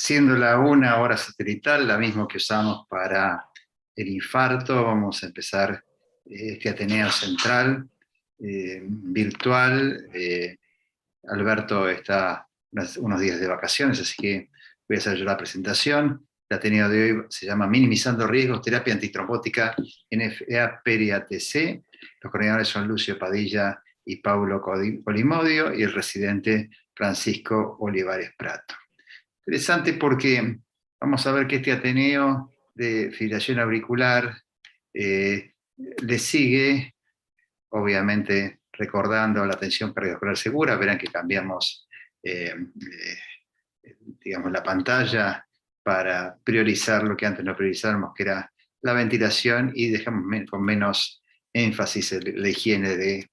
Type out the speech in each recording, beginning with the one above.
Siendo la 1 hora satelital, la misma que usamos para el infarto, vamos a empezar este Ateneo Central virtual. Alberto está unos días de vacaciones, así que voy a hacer yo la presentación. El Ateneo de hoy se llama Minimizando Riesgos, Terapia Antitrombótica NFA Peri-ATC. Los coordinadores son Lucio Padilla y Paulo Colimodio, y el residente Francisco Olivares Prato. Interesante porque vamos a ver que este Ateneo de fibrilación auricular le sigue, obviamente recordando la atención cardiovascular segura. Verán que cambiamos digamos, la pantalla para priorizar lo que antes no priorizábamos, que era la ventilación, y dejamos con menos énfasis la higiene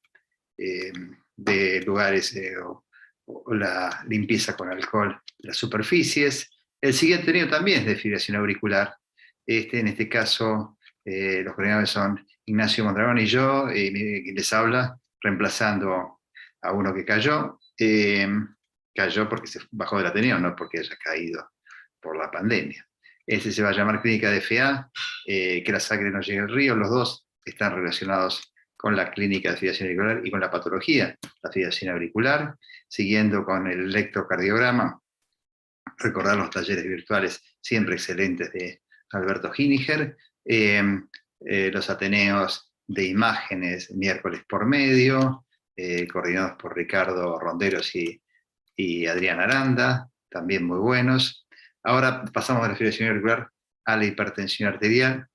de lugares o la limpieza con alcohol de las superficies. El siguiente Ateneo también es de fibrilación auricular. En este caso, los coordinadores son Ignacio Mondragón y yo, quien les habla, reemplazando a uno que cayó. Cayó porque se bajó del Ateneo, no porque haya caído por la pandemia. Este se va a llamar Clínica de FA, que la sangre no llegue al río. Los dos están relacionados con la clínica de fibrilación auricular y con la patología, la fibrilación auricular. Siguiendo con el electrocardiograma, recordar los talleres virtuales siempre excelentes de Alberto Hiniger. Los Ateneos de imágenes miércoles por medio, coordinados por Ricardo Ronderos y Adrián Aranda, también muy buenos. Ahora pasamos de la fibrilación auricular a la hipertensión arterial.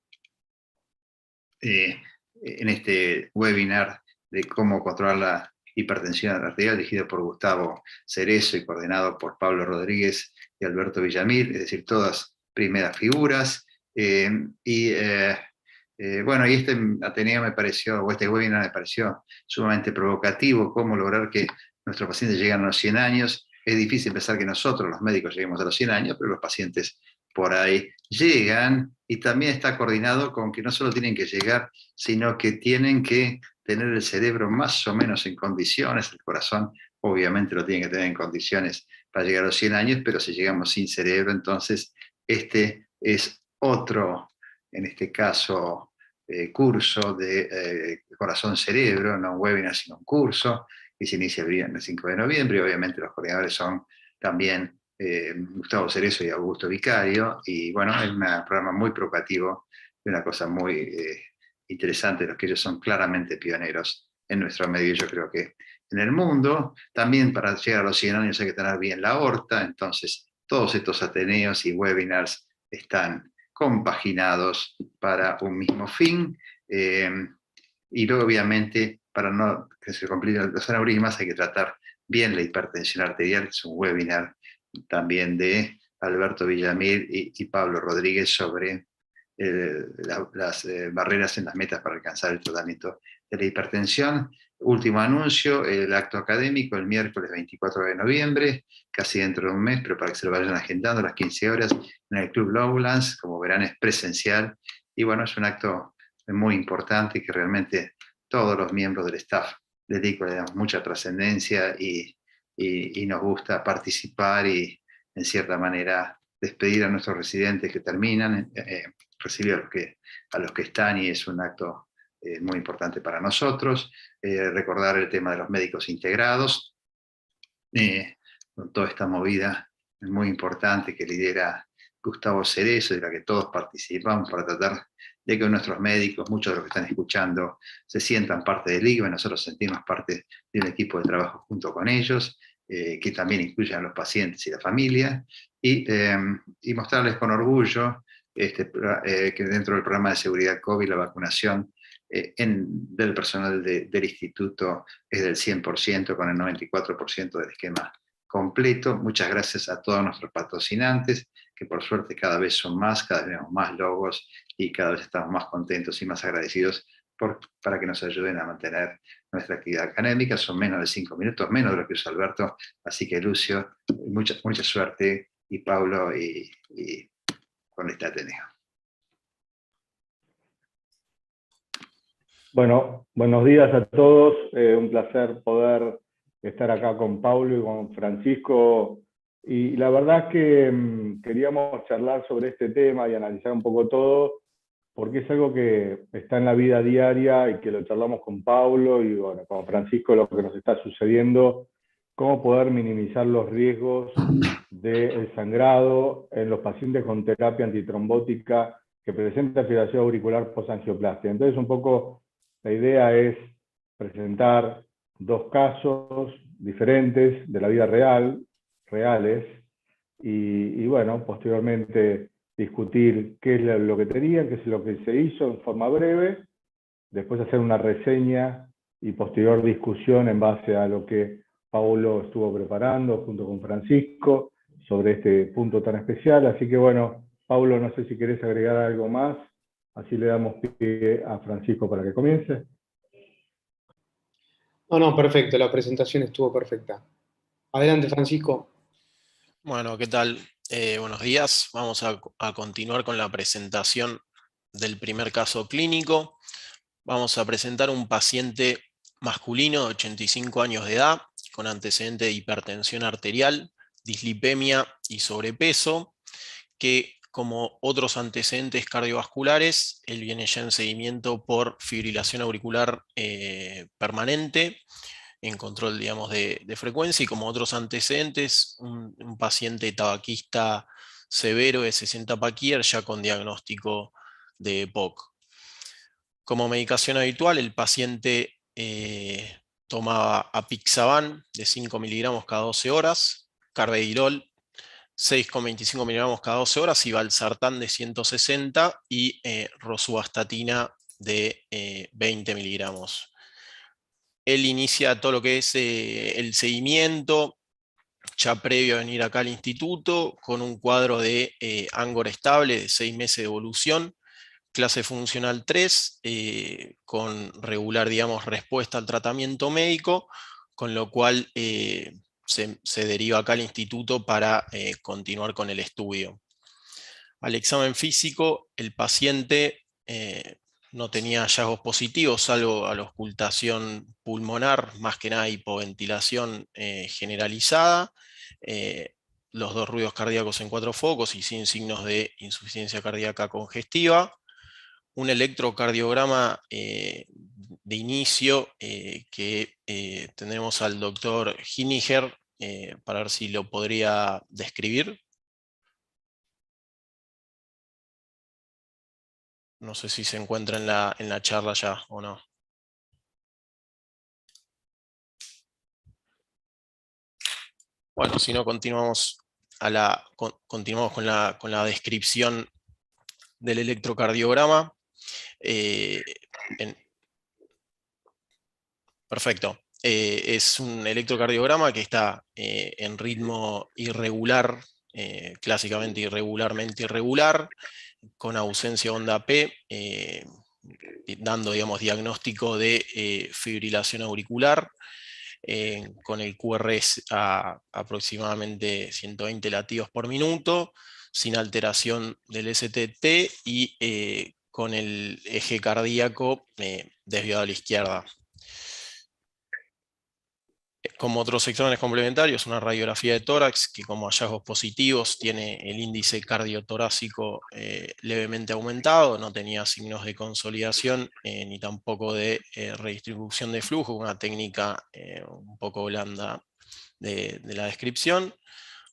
En este webinar de cómo controlar la hipertensión arterial, dirigido por Gustavo Cerezo y coordinado por Pablo Rodríguez y Alberto Villamil, es decir, todas primeras figuras. Bueno, y este Ateneo me pareció, o este webinar me pareció sumamente provocativo: cómo lograr que nuestros pacientes lleguen a los 100 años. Es difícil pensar que nosotros, los médicos, lleguemos a los 100 años, pero los pacientes por ahí llegan, y también está coordinado con que no solo tienen que llegar, sino que tienen que tener el cerebro más o menos en condiciones. El corazón obviamente lo tienen que tener en condiciones para llegar a los 100 años, pero si llegamos sin cerebro, entonces este es otro, en este caso, curso de corazón-cerebro, no un webinar, sino un curso, que se inicia el 5 de noviembre, y obviamente los coordinadores son también Gustavo Cerezo y Augusto Vicario. Y bueno, es un programa muy provocativo, de una cosa muy interesante, los que ellos son claramente pioneros en nuestro medio, yo creo que en el mundo. También para llegar a los 100 años hay que tener bien la aorta, entonces todos estos Ateneos y webinars están compaginados para un mismo fin. Y luego, obviamente, para no que se compliquen los aneurismas, hay que tratar bien la hipertensión arterial. Es un webinar también de Alberto Villamil y Pablo Rodríguez sobre las barreras en las metas para alcanzar el tratamiento de la hipertensión. Último anuncio: el acto académico el miércoles 24 de noviembre, casi dentro de un mes, pero para que se lo vayan agendando, a las 15 horas, en el Club Lowlands. Como verán, es presencial, y bueno, es un acto muy importante que realmente todos los miembros del staff le damos mucha trascendencia, y nos gusta participar y, en cierta manera, despedir a nuestros residentes que terminan, recibir a los que están, y es un acto muy importante para nosotros. Recordar el tema de los médicos integrados, con toda esta movida muy importante que lidera Gustavo Cerezo, y de la que todos participamos, para tratar de que nuestros médicos, muchos de los que están escuchando, se sientan parte del IGBE, nosotros sentimos parte de un equipo de trabajo junto con ellos, que también incluyen a los pacientes y la familia, y mostrarles con orgullo que dentro del programa de seguridad COVID, la vacunación del personal del instituto es del 100%, con el 94% del esquema completo. Muchas gracias a todos nuestros patrocinantes, que por suerte cada vez son más, cada vez vemos más logos, y cada vez estamos más contentos y más agradecidos para que nos ayuden a mantener nuestra actividad académica. Son menos de 5 minutos, menos de lo que usó Alberto, así que Lucio, mucha suerte, y Pablo, y con este Ateneo. Bueno, buenos días a todos. Un placer poder estar acá con Pablo y con Francisco, Y la verdad es que queríamos charlar sobre este tema y analizar un poco todo, porque es algo que está en la vida diaria y que lo charlamos con Paulo y bueno, con Francisco, lo que nos está sucediendo, cómo poder minimizar los riesgos del sangrado en los pacientes con terapia antitrombótica que presentan fibrilación auricular post-angioplastia. Entonces, un poco la idea es presentar dos casos diferentes de la vida real, reales, y bueno, posteriormente discutir qué es lo que tenían, qué es lo que se hizo en forma breve, después hacer una reseña y posterior discusión en base a lo que Paulo estuvo preparando junto con Francisco sobre este punto tan especial. Así que bueno, Paulo, no sé si querés agregar algo más, así le damos pie a Francisco para que comience. No, no, perfecto, la presentación estuvo perfecta. Adelante, Francisco. Bueno, ¿qué tal? Buenos días. Vamos a continuar con la presentación del primer caso clínico. Vamos a presentar un paciente masculino de 85 años de edad, con antecedente de hipertensión arterial, dislipemia y sobrepeso, que como otros antecedentes cardiovasculares, él viene ya en seguimiento por fibrilación auricular permanente, en control, digamos, de frecuencia, y como otros antecedentes, un paciente tabaquista severo de 60 Paquier, ya con diagnóstico de EPOC. Como medicación habitual, el paciente tomaba apixaban de 5 miligramos cada 12 horas, carvedilol 6,25 miligramos cada 12 horas, y valsartán de 160 y rosuvastatina de 20 miligramos. Él inicia todo lo que es el seguimiento, ya previo a venir acá al instituto, con un cuadro de Angor estable de 6 meses de evolución, clase funcional 3, con regular, digamos, respuesta al tratamiento médico, con lo cual se deriva acá al instituto para continuar con el estudio. Al examen físico, el paciente no tenía hallazgos positivos, salvo a la auscultación pulmonar, más que nada hipoventilación generalizada, los dos ruidos cardíacos en 4 focos y sin signos de insuficiencia cardíaca congestiva. Un electrocardiograma de inicio que tendremos al doctor Hiniger para ver si lo podría describir. No sé si se encuentra en la charla ya o no. Bueno, si no, continuamos con la descripción del electrocardiograma. Perfecto. Es un electrocardiograma que está en ritmo irregular, clásicamente irregularmente irregular, con ausencia de onda P, dando, digamos, diagnóstico de fibrilación auricular, con el QRS a aproximadamente 120 latidos por minuto, sin alteración del STT y con el eje cardíaco desviado a la izquierda. Como otros exámenes complementarios, una radiografía de tórax que, como hallazgos positivos, tiene el índice cardiotorácico levemente aumentado, no tenía signos de consolidación ni tampoco de redistribución de flujo, una técnica un poco blanda de la descripción.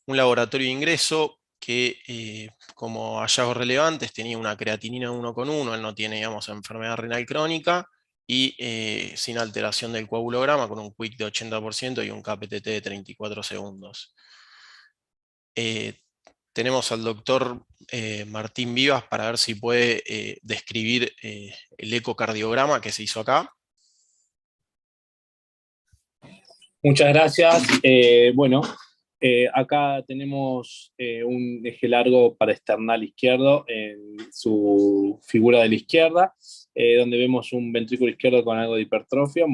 Un laboratorio de ingreso que, como hallazgos relevantes, tenía una creatinina 1,1, él no tiene, digamos, enfermedad renal crónica, y sin alteración del coagulograma, con un quick de 80% y un KPTT de 34 segundos. Tenemos al doctor Martín Vivas para ver si puede describir el ecocardiograma que se hizo acá. Muchas gracias. Acá tenemos un eje largo parasternal izquierdo en su figura de la izquierda, donde vemos un ventrículo izquierdo con algo de hipertrofia,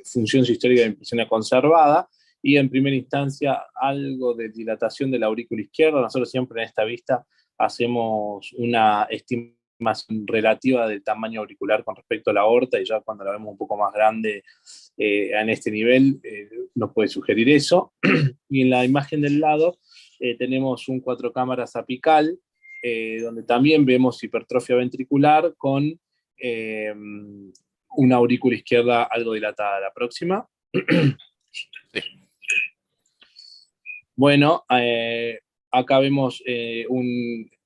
función sistólica de impresión conservada, y en primera instancia algo de dilatación de la aurícula izquierda. Nosotros siempre en esta vista hacemos una estimación relativa del tamaño auricular con respecto a la aorta, y ya cuando la vemos un poco más grande en este nivel nos puede sugerir eso. Y en la imagen del lado tenemos un 4 cámaras apical, donde también vemos hipertrofia ventricular con una aurícula izquierda algo dilatada. La próxima. Sí. Bueno, acá vemos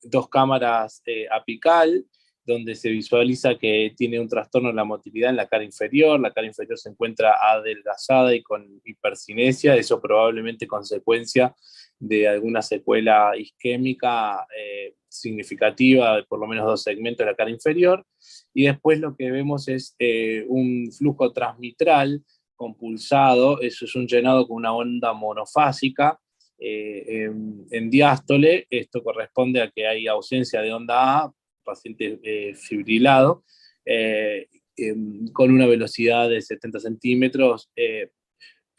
2 cámaras apical, donde se visualiza que tiene un trastorno en la motilidad en la cara inferior. La cara inferior se encuentra adelgazada y con hipercinesia, eso probablemente consecuencia de alguna secuela isquémica significativa de por lo menos 2 segmentos de la cara inferior. Y después lo que vemos es un flujo transmitral compulsado, eso es un llenado con una onda monofásica. En diástole, esto corresponde a que hay ausencia de onda A, paciente fibrilado, con una velocidad de 70 centímetros.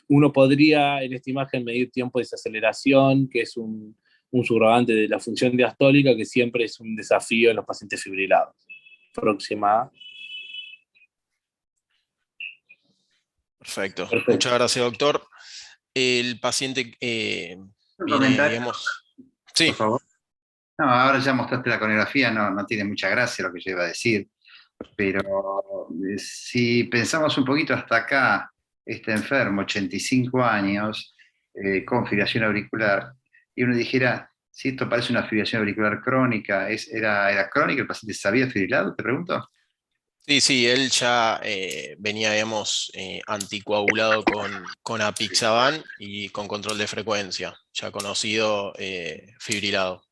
Uno podría en esta imagen medir tiempo de desaceleración, que es un subrogante de la función diastólica, que siempre es un desafío en los pacientes fibrilados. Próxima. Perfecto. Perfecto. Muchas gracias, doctor. El paciente Un viene, comentario, digamos... Sí, por favor. No, ahora ya mostraste la coreografía, no tiene mucha gracia lo que yo iba a decir, pero si pensamos un poquito hasta acá, este enfermo, 85 años, con fibrilación auricular, y uno dijera, si esto parece una fibrilación auricular crónica, ¿era crónica? ¿El paciente se había fibrilado? Te pregunto. sí, él ya venía, digamos, anticoagulado con apixaban y con control de frecuencia, ya conocido fibrilado.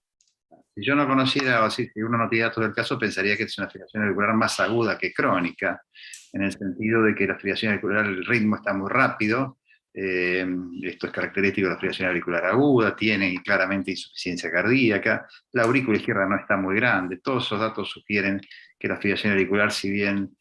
Si yo no conociera, o si uno no tiene datos del caso, pensaría que es una fibrilación auricular más aguda que crónica, en el sentido de que la fibrilación auricular, el ritmo está muy rápido, esto es característico de la fibrilación auricular aguda, tiene claramente insuficiencia cardíaca, la aurícula izquierda no está muy grande, todos esos datos sugieren que la fibrilación auricular, si bien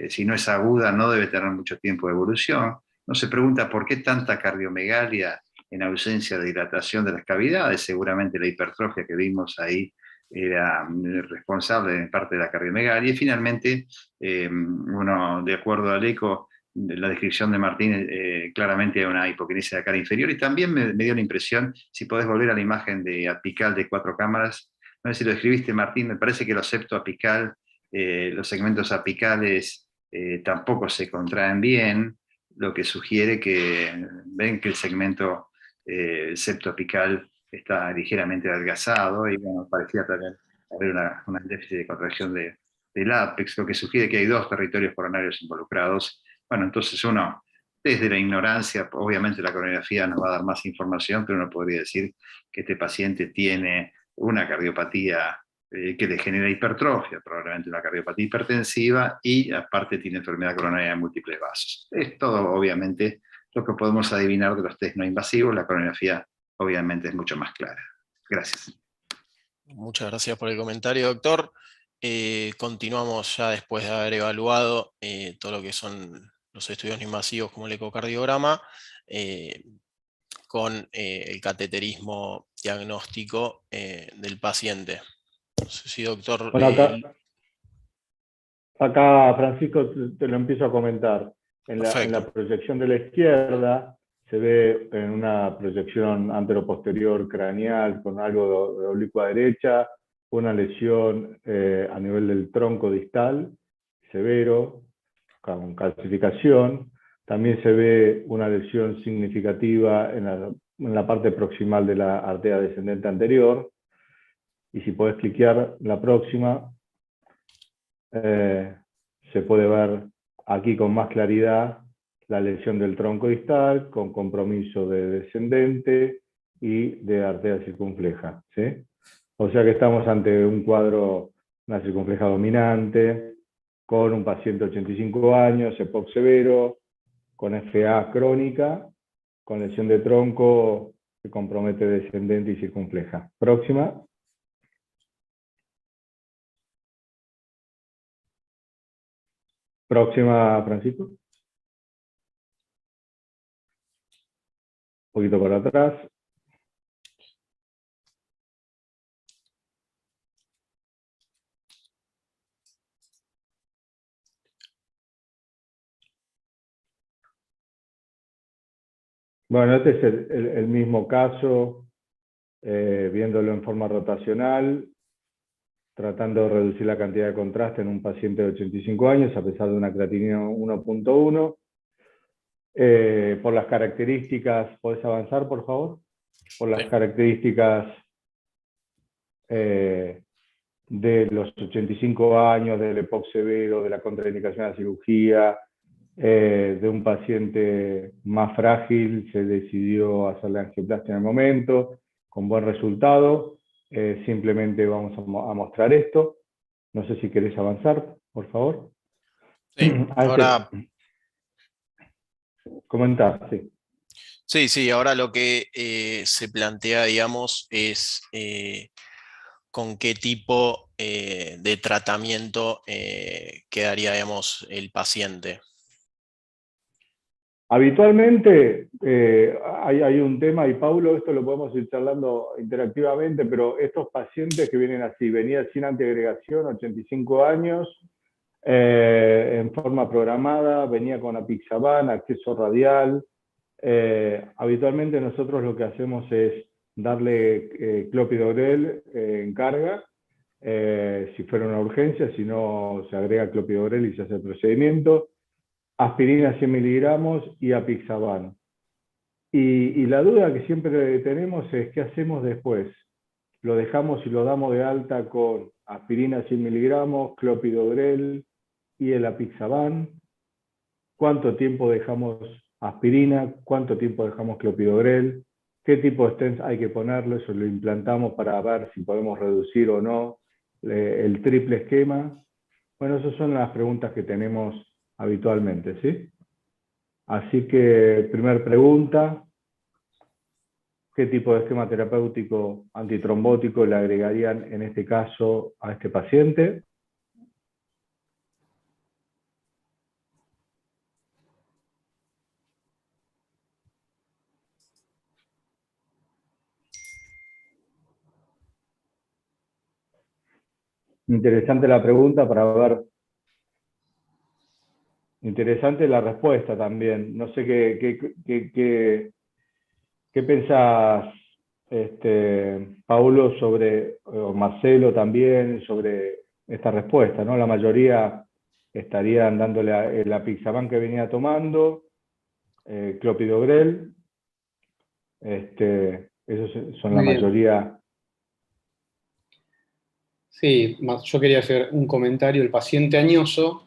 si no es aguda, no debe tener mucho tiempo de evolución. No se pregunta por qué tanta cardiomegalia en ausencia de dilatación de las cavidades. Seguramente la hipertrofia que vimos ahí era responsable en parte de la cardiomegalia. Y finalmente, uno, de acuerdo al eco, la descripción de Martín, claramente hay una hipoquinesia de la cara inferior. Y también me dio la impresión, si podés volver a la imagen de apical de 4 cámaras, no sé si lo escribiste, Martín, me parece que los septo apical, los segmentos apicales tampoco se contraen bien, lo que sugiere que ven que el segmento septo apical está ligeramente adelgazado y bueno, parecía también haber una déficit de contracción del ápex, lo que sugiere que hay 2 territorios coronarios involucrados. Bueno, entonces uno, desde la ignorancia, obviamente la coronografía nos va a dar más información, pero uno podría decir que este paciente tiene una cardiopatía que le genera hipertrofia, probablemente una cardiopatía hipertensiva, y aparte tiene enfermedad coronaria de múltiples vasos. Es todo, obviamente, lo que podemos adivinar de los test no invasivos. La coronografía, obviamente, es mucho más clara. Gracias. Muchas gracias por el comentario, doctor. Continuamos ya después de haber evaluado todo lo que son los estudios no invasivos como el ecocardiograma, con el cateterismo diagnóstico del paciente. No sé si, doctor... Bueno, acá Francisco, te lo empiezo a comentar. En la proyección de la izquierda se ve en una proyección anteroposterior craneal con algo de oblicua derecha, una lesión a nivel del tronco distal, severo, con calcificación. También se ve una lesión significativa en la parte proximal de la arteria descendente anterior. Y si podés cliquear la próxima, se puede ver aquí con más claridad la lesión del tronco distal con compromiso de descendente y de arteria circunfleja, ¿sí? O sea que estamos ante un cuadro, una circunfleja dominante, con un paciente de 85 años, EPOC severo, con FA crónica, con lesión de tronco que compromete descendente y circunfleja. Próxima. Próxima, Francisco. Un poquito para atrás. Bueno, este es el mismo caso viéndolo en forma rotacional, tratando de reducir la cantidad de contraste en un paciente de 85 años, a pesar de una creatinina 1.1. Por las características, ¿podés avanzar, por favor? Por las características de los 85 años, del EPOC severo, de la contraindicación a la cirugía, de un paciente más frágil, se decidió hacer la angioplastia en el momento, con buen resultado. Simplemente vamos a mostrar esto. No sé si querés avanzar, por favor. Sí, ahora... Comentar, sí. Sí, ahora lo que se plantea, digamos, es con qué tipo de tratamiento quedaría, digamos, el paciente. Habitualmente hay un tema, y Paulo, esto lo podemos ir charlando interactivamente, pero estos pacientes que vienen así, venía sin antiagregación, 85 años, en forma programada, venía con apixaban, acceso radial. Habitualmente nosotros lo que hacemos es darle clopidogrel en carga, si fuera una urgencia, si no se agrega clopidogrel y se hace el procedimiento, aspirina 100 miligramos y apixaban. Y la duda que siempre tenemos es qué hacemos después. Lo dejamos y lo damos de alta con aspirina 100 miligramos, clopidogrel y el apixaban. ¿Cuánto tiempo dejamos aspirina? ¿Cuánto tiempo dejamos clopidogrel? ¿Qué tipo de stents hay que ponerle? Eso lo implantamos para ver si podemos reducir o no el triple esquema. Bueno, esas son las preguntas que tenemos habitualmente, ¿sí? Así que, primera pregunta, ¿qué tipo de esquema terapéutico antitrombótico le agregarían en este caso a este paciente? Interesante la pregunta para ver. Interesante la respuesta también. No sé qué pensás, Paulo, o Marcelo también, sobre esta respuesta, ¿no? La mayoría estarían dándole el apixaban que venía tomando, clopidogrel. Esos son la mayoría. Sí, yo quería hacer un comentario. El paciente añoso,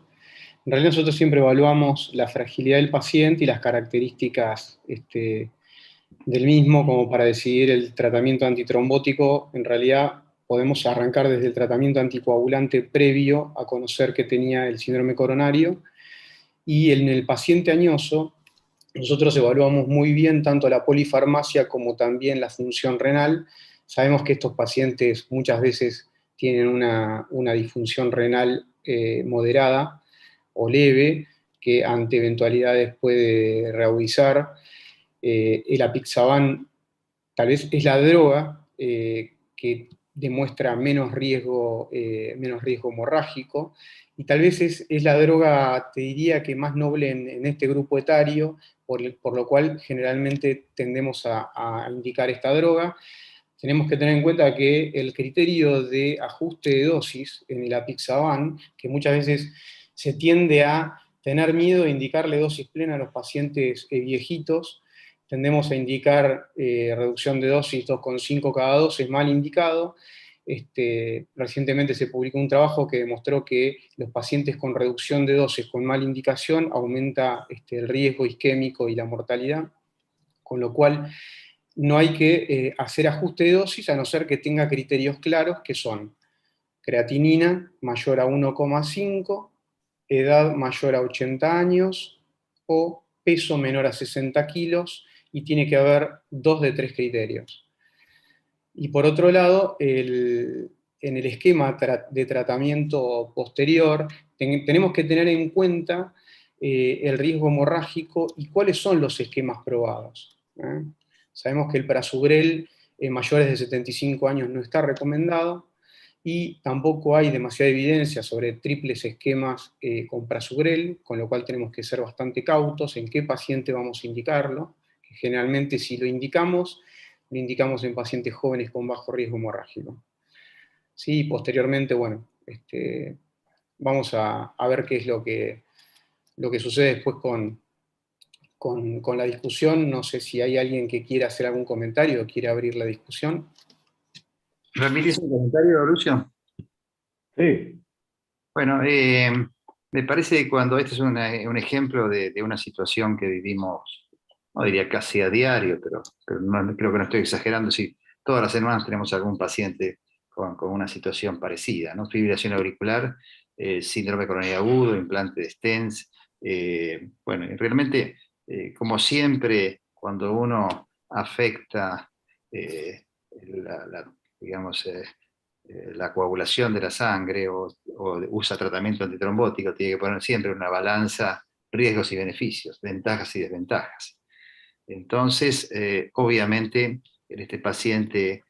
en realidad nosotros siempre evaluamos la fragilidad del paciente y las características del mismo como para decidir el tratamiento antitrombótico. En realidad podemos arrancar desde el tratamiento anticoagulante previo a conocer que tenía el síndrome coronario, y en el paciente añoso nosotros evaluamos muy bien tanto la polifarmacia como también la función renal. Sabemos que estos pacientes muchas veces tienen una disfunción renal moderada o leve, que ante eventualidades puede reagudizar. El apixaban tal vez es la droga que demuestra menos riesgo hemorrágico, y tal vez es la droga, te diría, que más noble en este grupo etario, por lo cual generalmente tendemos a indicar esta droga. Tenemos que tener en cuenta que el criterio de ajuste de dosis en el apixaban, que muchas veces se tiende a tener miedo de indicarle dosis plena a los pacientes viejitos, tendemos a indicar reducción de dosis 2,5 cada dosis, mal indicado. Recientemente se publicó un trabajo que demostró que los pacientes con reducción de dosis con mala indicación aumenta el riesgo isquémico y la mortalidad, con lo cual no hay que hacer ajuste de dosis a no ser que tenga criterios claros, que son creatinina mayor a 1,5, edad mayor a 80 años o peso menor a 60 kilos, y tiene que haber 2 de 3 criterios. Y por otro lado, en el esquema de tratamiento posterior, tenemos que tener en cuenta el riesgo hemorrágico y cuáles son los esquemas probados. Sabemos que el prasugrel en mayores de 75 años no está recomendado, y tampoco hay demasiada evidencia sobre triples esquemas con prasugrel, con lo cual tenemos que ser bastante cautos en qué paciente vamos a indicarlo. Generalmente, si lo indicamos, lo indicamos en pacientes jóvenes con bajo riesgo hemorrágico. Sí, posteriormente, bueno, vamos a ver qué es lo que sucede después con la discusión. No sé si hay alguien que quiera hacer algún comentario o quiere abrir la discusión. ¿Permitís un comentario, Lucio? Sí, Bueno, me parece que cuando este es un ejemplo de una situación que vivimos, no diría casi a diario, pero creo que no estoy exagerando, si todas las semanas tenemos algún paciente con una situación parecida, ¿no? Fibrilación auricular, síndrome coronario agudo, implante de stents. Bueno, y realmente, como siempre, cuando uno afecta eh, digamos, la coagulación de la sangre o usa tratamiento antitrombótico, tiene que poner siempre una balanza riesgos y beneficios, ventajas y desventajas. Entonces, obviamente, en este paciente,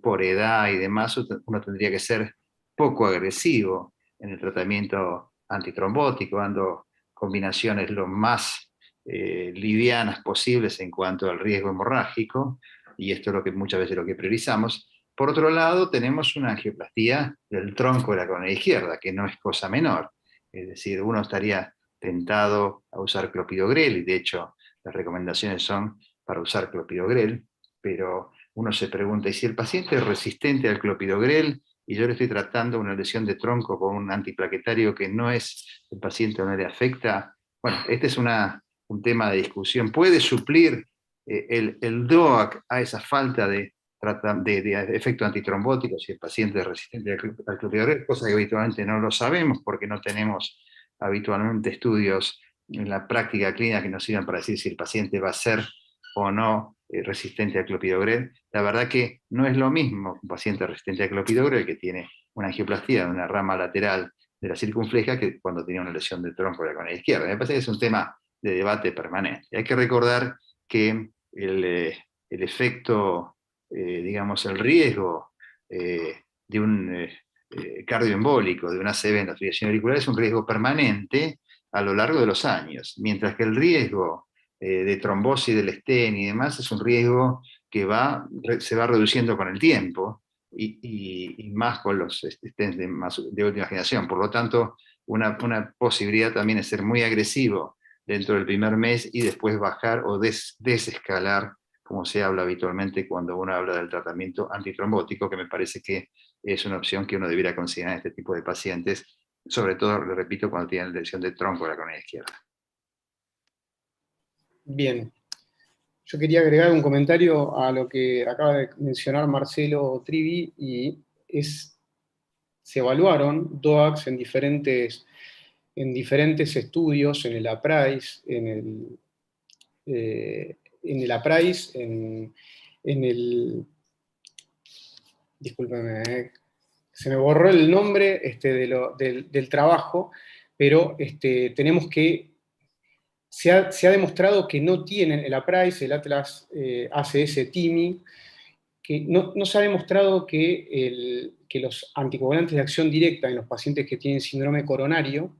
por edad y demás, uno tendría que ser poco agresivo en el tratamiento antitrombótico, dando combinaciones lo más livianas posibles en cuanto al riesgo hemorrágico, y esto es lo que muchas veces lo que priorizamos. Por otro lado, tenemos una angioplastía del tronco de la coronaria izquierda, que no es cosa menor. Es decir, uno estaría tentado a usar clopidogrel, y de hecho las recomendaciones son para usar clopidogrel, pero uno se pregunta, ¿y si el paciente es resistente al clopidogrel y yo le estoy tratando una lesión de tronco con un antiplaquetario que no es, el paciente no le afecta? Bueno, este es un tema de discusión. ¿Puede suplir el DOAC a esa falta de efecto antitrombótico si el paciente es resistente al clopidogrel? Cosa que habitualmente no lo sabemos porque no tenemos habitualmente estudios en la práctica clínica que nos sirvan para decir si el paciente va a ser o no resistente al clopidogrel. La verdad que no es lo mismo un paciente resistente al clopidogrel que tiene una angioplastía de una rama lateral de la circunfleja que cuando tenía una lesión del tronco de la coronaria izquierda. Me parece que es un tema de debate permanente. Hay que recordar que el efecto, digamos, el riesgo de un cardioembólico, de una ACV en la fibrilación auricular, es un riesgo permanente a lo largo de los años, mientras que el riesgo de trombosis del estén y demás es un riesgo que se va reduciendo con el tiempo y más con los stents de última generación. Por lo tanto, una posibilidad también es ser muy agresivo dentro del primer mes y después bajar o desescalar, como se habla habitualmente cuando uno habla del tratamiento antitrombótico, que me parece que es una opción que uno debiera considerar en este tipo de pacientes, sobre todo, le repito, cuando tienen lesión de tronco de la coronaria izquierda. Bien, yo quería agregar un comentario a lo que acaba de mencionar Marcelo Trivi, y se evaluaron DOACs en diferentes estudios, en el APRISE, discúlpeme, se me borró el nombre del trabajo, pero tenemos que, se ha demostrado que no tienen el APRISE, el Atlas ACS-TIMI, que no se ha demostrado que los anticoagulantes de acción directa en los pacientes que tienen síndrome coronario,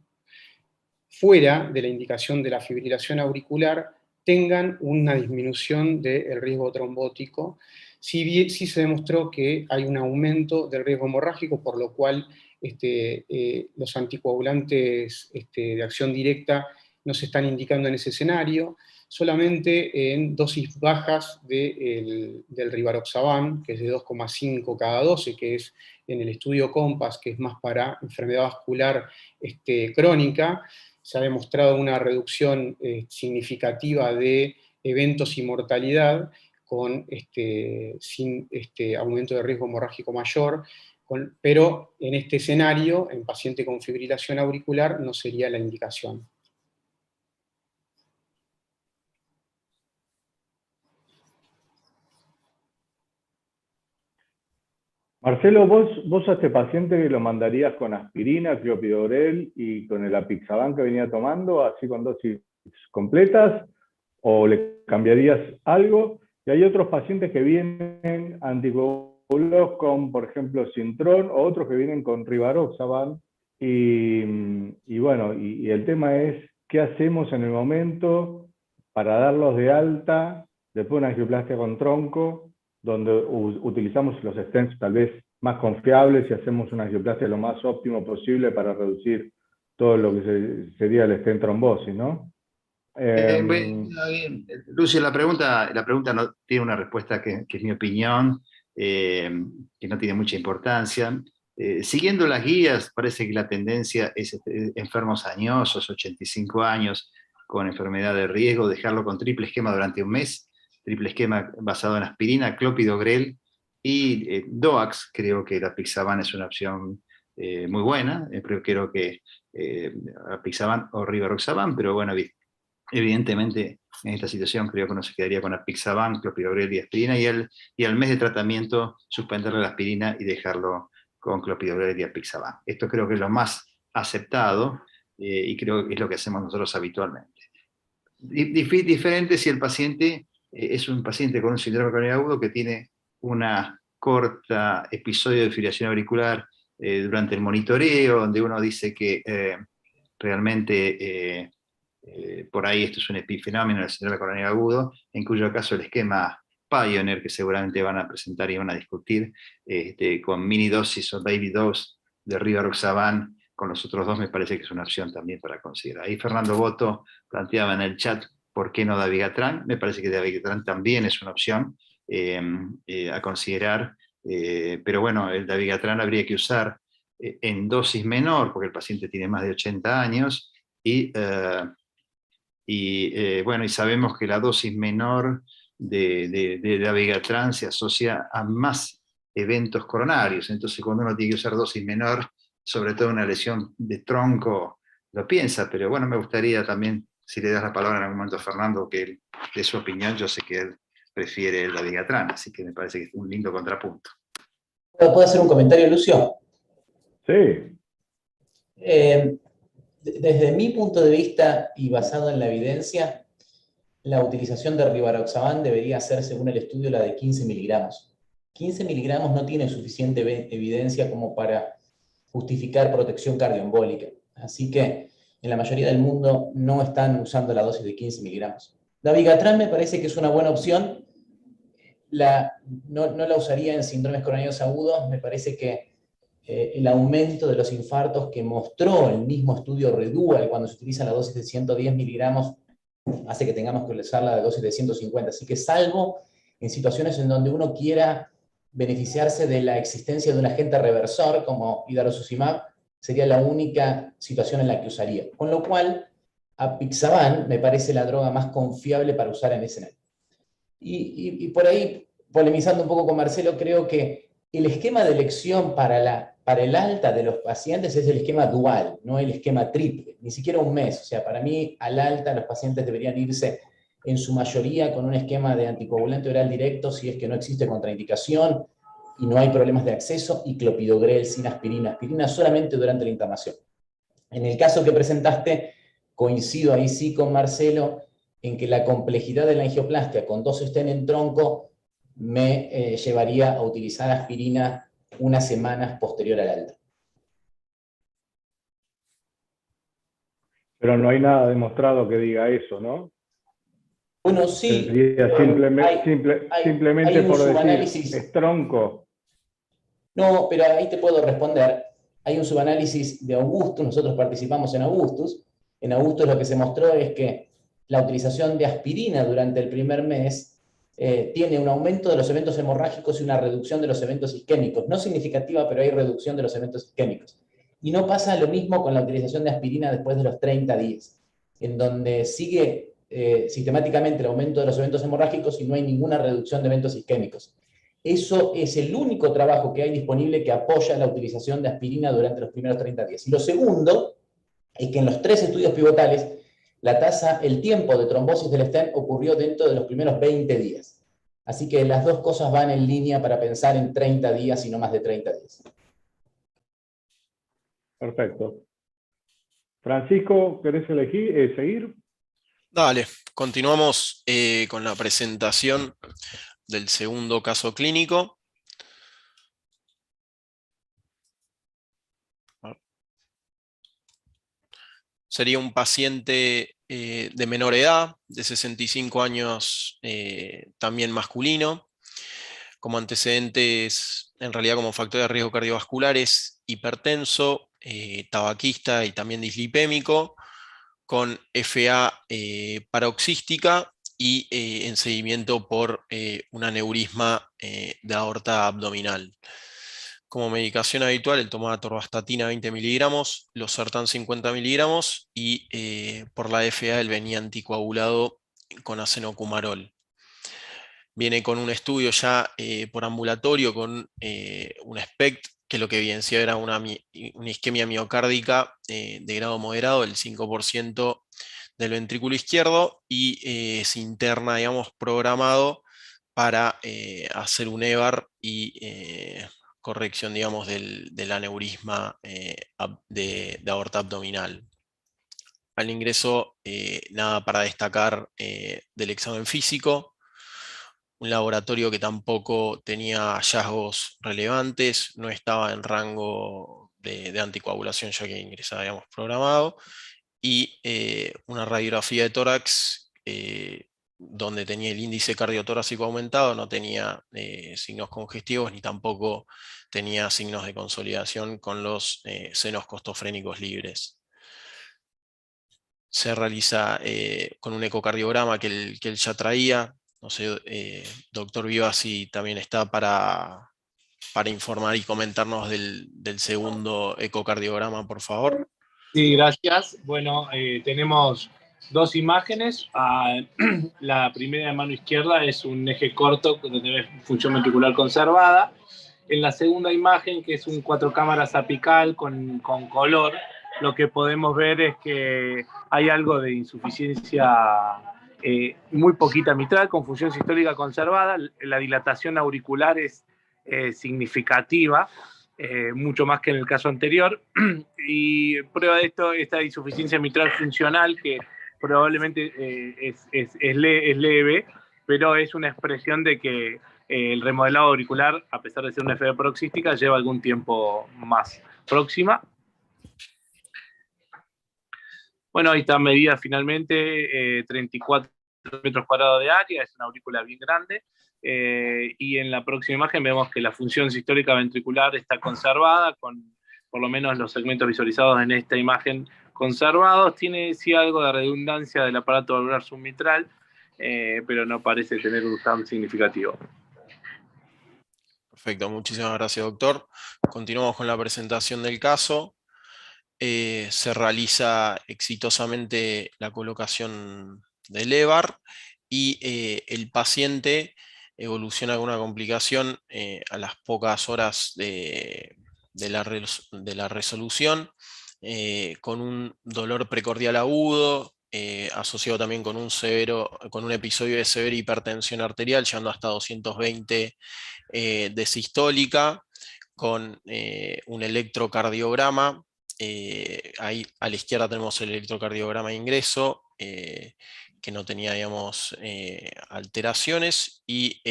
fuera de la indicación de la fibrilación auricular, tengan una disminución del riesgo trombótico. Sí se demostró que hay un aumento del riesgo hemorrágico, por lo cual los anticoagulantes de acción directa no se están indicando en ese escenario, solamente en dosis bajas del rivaroxaban, que es de 2,5 cada 12, que es en el estudio COMPASS, que es más para enfermedad vascular crónica. Se ha demostrado una reducción significativa de eventos y mortalidad sin aumento de riesgo hemorrágico mayor, pero en este escenario, en paciente con fibrilación auricular, no sería la indicación. Marcelo, vos a este paciente lo mandarías con aspirina, clopidogrel y con el apixaban que venía tomando, así con dosis completas, o le cambiarías algo. Y hay otros pacientes que vienen anticoagulados con, por ejemplo, Sintrón, o otros que vienen con rivaroxaban. Y bueno, y el tema es, ¿qué hacemos en el momento para darlos de alta después de una angioplastia con tronco? donde utilizamos los stents tal vez más confiables y hacemos una angioplastia lo más óptimo posible para reducir todo lo que sería el stent trombosis, ¿no? Bien. Lucio, la pregunta no tiene una respuesta que es mi opinión, que no tiene mucha importancia. Siguiendo las guías, parece que la tendencia es enfermos añosos, 85 años, con enfermedad de riesgo, dejarlo con triple esquema durante un mes, triple esquema basado en aspirina, clopidogrel y DOAX. Creo que la apixaban es una opción muy buena, pero creo que apixaban o rivaroxaban, pero bueno, evidentemente, en esta situación creo que uno se quedaría con apixaban, clopidogrel y aspirina, y al mes de tratamiento suspenderle la aspirina y dejarlo con clopidogrel y apixaban. Esto creo que es lo más aceptado y creo que es lo que hacemos nosotros habitualmente. Diferente si el paciente es un paciente con un síndrome coronario agudo que tiene una corta episodio de fibrilación auricular durante el monitoreo, donde uno dice que realmente por ahí esto es un epifenómeno del síndrome coronario agudo, en cuyo caso el esquema Pioneer, que seguramente van a presentar y van a discutir, con mini dosis o baby dose de rivaroxaban, con los otros dos me parece que es una opción también para considerar. Ahí Fernando Boto planteaba en el chat, ¿por qué no dabigatran? Me parece que dabigatran también es una opción a considerar, pero bueno, el dabigatran habría que usar en dosis menor, porque el paciente tiene más de 80 años, bueno, y sabemos que la dosis menor de dabigatran se asocia a más eventos coronarios. Entonces, cuando uno tiene que usar dosis menor, sobre todo una lesión de tronco, lo piensa. Pero bueno, me gustaría también, si le das la palabra en algún momento a Fernando, que él dé su opinión. Yo sé que él prefiere el dabigatran, así que me parece que es un lindo contrapunto. ¿Puedo hacer un comentario, Lucio? Sí. Desde mi punto de vista y basado en la evidencia, la utilización de rivaroxaban debería ser, según el estudio, la de 15 miligramos. 15 miligramos no tiene suficiente evidencia como para justificar protección cardioembólica. Así que en la mayoría del mundo no están usando la dosis de 15 miligramos. Dabigatran me parece que es una buena opción. No la usaría en síndromes coronarios agudos. Me parece que el aumento de los infartos que mostró el mismo estudio Redual cuando se utiliza la dosis de 110 miligramos hace que tengamos que usar la dosis de 150. Así que salvo en situaciones en donde uno quiera beneficiarse de la existencia de un agente reversor como idarucizumab, sería la única situación en la que usaría. Con lo cual, apixaban me parece la droga más confiable para usar en escenario. Y por ahí, polemizando un poco con Marcelo, creo que el esquema de elección para el alta de los pacientes es el esquema dual, no el esquema triple, ni siquiera un mes. O sea, para mí, al alta los pacientes deberían irse en su mayoría con un esquema de anticoagulante oral directo si es que no existe contraindicación y no hay problemas de acceso, y clopidogrel sin aspirina, aspirina solamente durante la internación. En el caso que presentaste, coincido ahí sí con Marcelo, en que la complejidad de la angioplastia con dos stents en tronco me llevaría a utilizar aspirina unas semanas posterior al alta. Pero no hay nada demostrado que diga eso, ¿no? Bueno, sí. Sería simplemente por decir, es tronco. No, pero ahí te puedo responder. Hay un subanálisis de Augustus, nosotros participamos en Augustus. En Augustus lo que se mostró es que la utilización de aspirina durante el primer mes tiene un aumento de los eventos hemorrágicos y una reducción de los eventos isquémicos. No significativa, pero hay reducción de los eventos isquémicos. Y no pasa lo mismo con la utilización de aspirina después de los 30 días, en donde sigue sistemáticamente el aumento de los eventos hemorrágicos y no hay ninguna reducción de eventos isquémicos. Eso es el único trabajo que hay disponible que apoya la utilización de aspirina durante los primeros 30 días. Y lo segundo es que en los 3 estudios pivotales, el tiempo de trombosis del stent ocurrió dentro de los primeros 20 días. Así que las dos cosas van en línea para pensar en 30 días y no más de 30 días. Perfecto. Francisco, ¿querés seguir? Dale, continuamos con la presentación del segundo caso clínico. Sería un paciente de menor edad, de 65 años, también masculino, Como antecedentes, en realidad como factor de riesgo cardiovascular, es hipertenso, tabaquista y también dislipémico, con FA paroxística y en seguimiento por un aneurisma de aorta abdominal. Como medicación habitual, él tomaba atorvastatina 20 miligramos, losartán 50 miligramos y por la FA él venía anticoagulado con acenocumarol. Viene con un estudio ya por ambulatorio con un SPECT que lo que evidenciaba era una isquemia miocárdica de grado moderado, el 5% del ventrículo izquierdo, y se interna, digamos, programado para hacer un EVAR y corrección, digamos, del aneurisma de aorta abdominal. Al ingreso, nada para destacar del examen físico. Un laboratorio que tampoco tenía hallazgos relevantes, no estaba en rango de anticoagulación ya que ingresaba, digamos, programado, y una radiografía de tórax donde tenía el índice cardiotorácico aumentado, no tenía signos congestivos ni tampoco tenía signos de consolidación con los senos costofrénicos libres. Se realiza con un ecocardiograma que él ya traía. No sé, doctor Vivas, si también está para informar y comentarnos del segundo ecocardiograma, por favor. Sí, gracias. Bueno, tenemos dos imágenes. La primera de mano izquierda es un eje corto donde tiene función ventricular conservada. En la segunda imagen, que es un 4 cámaras apical con color, lo que podemos ver es que hay algo de insuficiencia muy poquita mitral, con función sistólica conservada. La dilatación auricular es significativa, mucho más que en el caso anterior. Y prueba de esto, esta insuficiencia mitral funcional, que probablemente es leve, pero es una expresión de que el remodelado auricular, a pesar de ser una FB paroxística, lleva algún tiempo más próxima. Bueno, ahí está medida finalmente 34 metros cuadrados de área, es una aurícula bien grande. Y en la próxima imagen vemos que la función sistólica ventricular está conservada, con por lo menos los segmentos visualizados en esta imagen conservados. Tiene sí algo de redundancia del aparato valvular submitral, pero no parece tener un sound significativo. Perfecto, muchísimas gracias, doctor. Continuamos con la presentación del caso. Se realiza exitosamente la colocación del EVAR y el paciente evoluciona con una complicación a las pocas horas de la resolución, con un dolor precordial agudo, asociado también con un episodio de severa hipertensión arterial, llegando hasta 220 de sistólica, con un electrocardiograma. Ahí a la izquierda tenemos el electrocardiograma de ingreso, que no tenía, digamos, alteraciones, y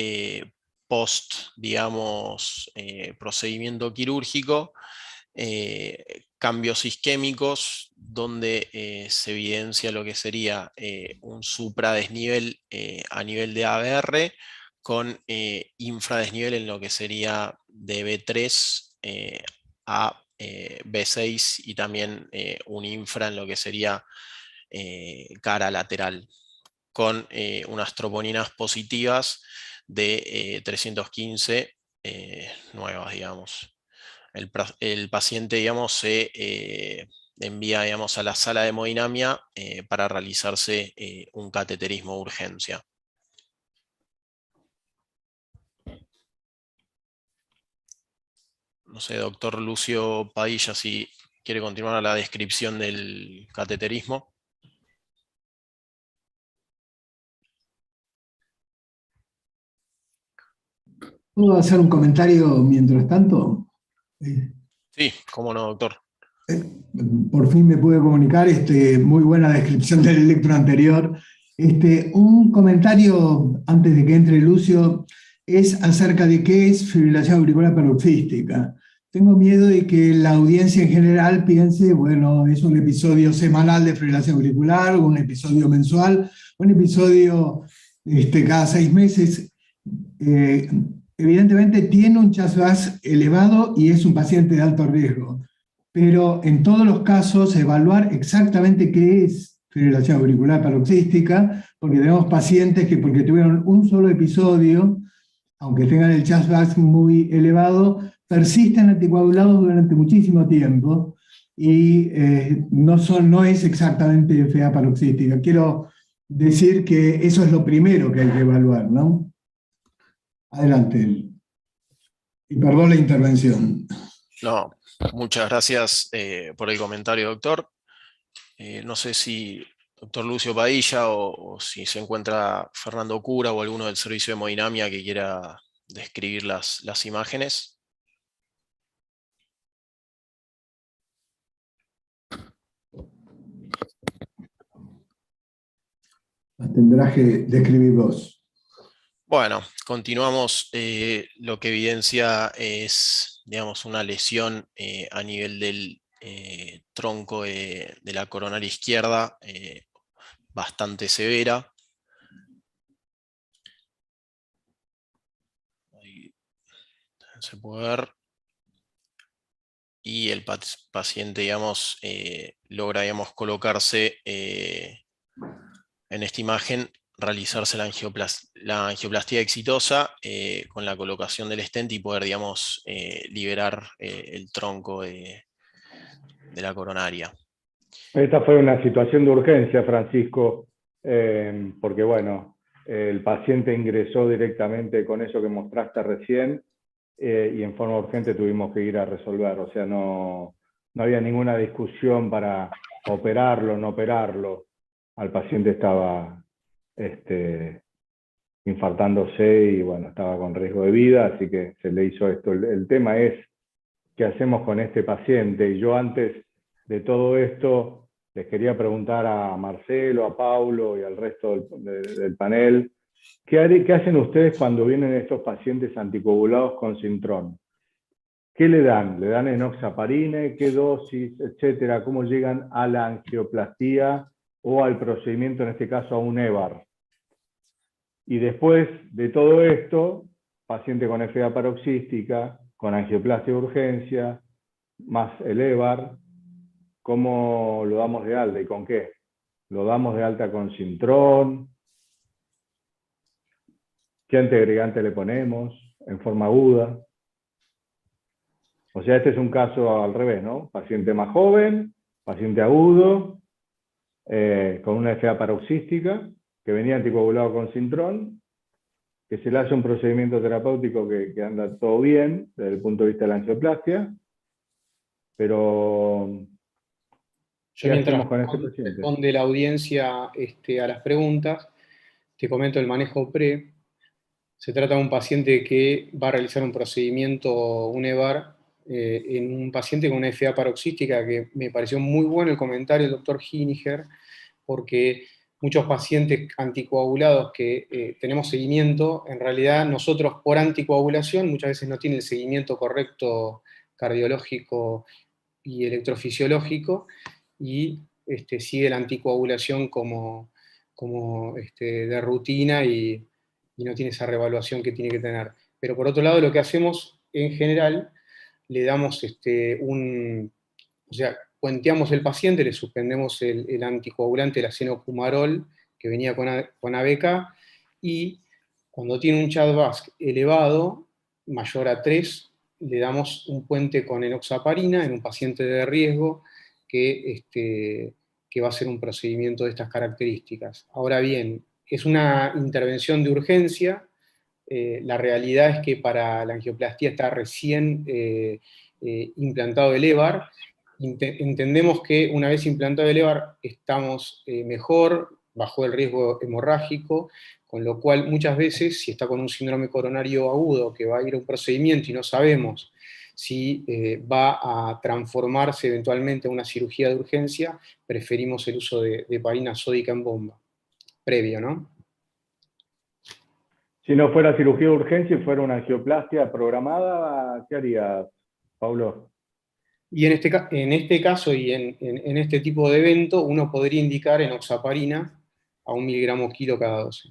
post, digamos, procedimiento quirúrgico, cambios isquémicos, donde se evidencia lo que sería un supradesnivel a nivel de ABR, con infradesnivel en lo que sería de B3 a B6, y también un infra en lo que sería cara lateral, con unas troponinas positivas de 315 nuevas, digamos. El paciente, digamos, se envía, digamos, a la sala de hemodinamia para realizarse un cateterismo de urgencia. No sé, doctor Lucio Padilla, si quiere continuar a la descripción del cateterismo. ¿Puedo hacer un comentario mientras tanto? Sí, cómo no, doctor. Por fin me pude comunicar, muy buena descripción del electro anterior. Un comentario antes de que entre Lucio es acerca de qué es fibrilación auricular paroxística. Tengo miedo de que la audiencia en general piense, bueno, es un episodio semanal de fibrilación auricular, un episodio mensual, un episodio cada 6 meses. evidentemente tiene un CHA2DS elevado y es un paciente de alto riesgo. Pero en todos los casos, evaluar exactamente qué es fibrilación auricular paroxística, porque tenemos pacientes que porque tuvieron un solo episodio, aunque tengan el CHA2DS muy elevado, persisten anticoagulados durante muchísimo tiempo y no es exactamente FA paroxística. Quiero decir que eso es lo primero que hay que evaluar, ¿no? Adelante. Y perdón la intervención. No, muchas gracias por el comentario, doctor. No sé si doctor Lucio Padilla o si se encuentra Fernando Cura o alguno del servicio de hemodinamia que quiera describir las imágenes. Las tendrás que describir vos. Bueno, continuamos. Lo que evidencia es, digamos, una lesión a nivel del tronco de la coronaria izquierda, bastante severa. Ahí se puede ver. Y el paciente, digamos, logra, digamos, colocarse en esta imagen, realizarse la angioplastía exitosa con la colocación del stent y poder, digamos, liberar el tronco de la coronaria. Esta fue una situación de urgencia, Francisco, porque bueno, el paciente ingresó directamente con eso que mostraste recién y en forma urgente tuvimos que ir a resolver. O sea, no había ninguna discusión para operarlo o no operarlo. Al paciente estaba infartándose y bueno, estaba con riesgo de vida, así que se le hizo esto. El tema es qué hacemos con este paciente. Y yo antes de todo esto les quería preguntar a Marcelo, a Paulo y al resto del panel, ¿qué hacen ustedes cuando vienen estos pacientes anticoagulados con Synthron? ¿Qué le dan? ¿Le dan enoxaparine? ¿Qué dosis? Etcétera. ¿Cómo llegan a la angioplastía o al procedimiento, en este caso a un EVAR? Y después de todo esto, paciente con FA paroxística, con angioplastia de urgencia, más el EVAR, ¿cómo lo damos de alta y con qué? ¿Lo damos de alta con Synthron? ¿Qué antiagregante le ponemos en forma aguda? O sea, este es un caso al revés, ¿no? Paciente más joven, paciente agudo, con una FA paroxística, que venía anticoagulado con Synthron, que se le hace un procedimiento terapéutico que anda todo bien desde el punto de vista de la angioplastia, pero Yo ¿qué mientras hacemos con este paciente? responde la audiencia a las preguntas, te comento el manejo pre. Se trata de un paciente que va a realizar un procedimiento, un EVAR, en un paciente con una FA paroxística, que me pareció muy bueno el comentario del doctor Hiniger, porque muchos pacientes anticoagulados que tenemos seguimiento, en realidad nosotros por anticoagulación muchas veces no tienen el seguimiento correcto cardiológico y electrofisiológico, y sigue la anticoagulación como de rutina y no tiene esa reevaluación que tiene que tener. Pero por otro lado, lo que hacemos en general, le damos o sea, cuenteamos el paciente, le suspendemos el anticoagulante, el acenocumarol, que venía con ABK, y cuando tiene un CHA2DS elevado, mayor a 3, le damos un puente con enoxaparina en un paciente de riesgo que va a hacer un procedimiento de estas características. Ahora bien, es una intervención de urgencia. La realidad es que para la angioplastía está recién implantado el EVAR. Entendemos que una vez implantado el EVAR estamos mejor, bajó el riesgo hemorrágico, con lo cual muchas veces, si está con un síndrome coronario agudo que va a ir a un procedimiento y no sabemos si va a transformarse eventualmente en una cirugía de urgencia, preferimos el uso de heparina sódica en bomba, previo, ¿no? Si no fuera cirugía de urgencia y fuera una angioplastia programada, ¿qué harías, Paulo? Y en este caso y en este tipo de evento, uno podría indicar enoxaparina a 1 miligramo kilo cada 12.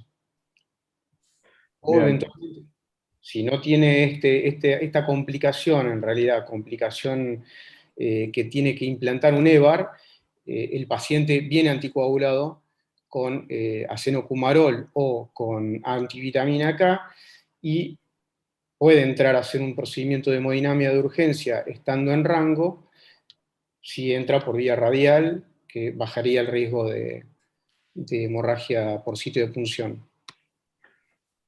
O Bien. eventualmente, Si no tiene esta complicación, en realidad, complicación que tiene que implantar un EVAR, el paciente viene anticoagulado con acenocumarol o con antivitamina K y puede entrar a hacer un procedimiento de hemodinamia de urgencia estando en rango, si entra por vía radial, que bajaría el riesgo de hemorragia por sitio de punción.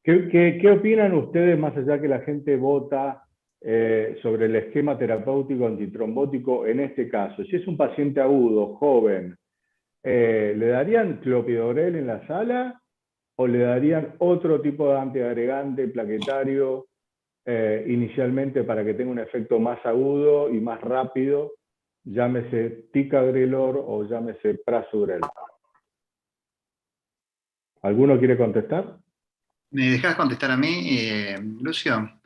¿Qué opinan ustedes, más allá que la gente vota sobre el esquema terapéutico antitrombótico en este caso? Si es un paciente agudo, joven, ¿le darían clopidogrel en la sala o le darían otro tipo de antiagregante plaquetario inicialmente para que tenga un efecto más agudo y más rápido, llámese ticagrelor o llámese prasugrel? ¿Alguno quiere contestar? ¿Me dejás contestar a mí, Lucio?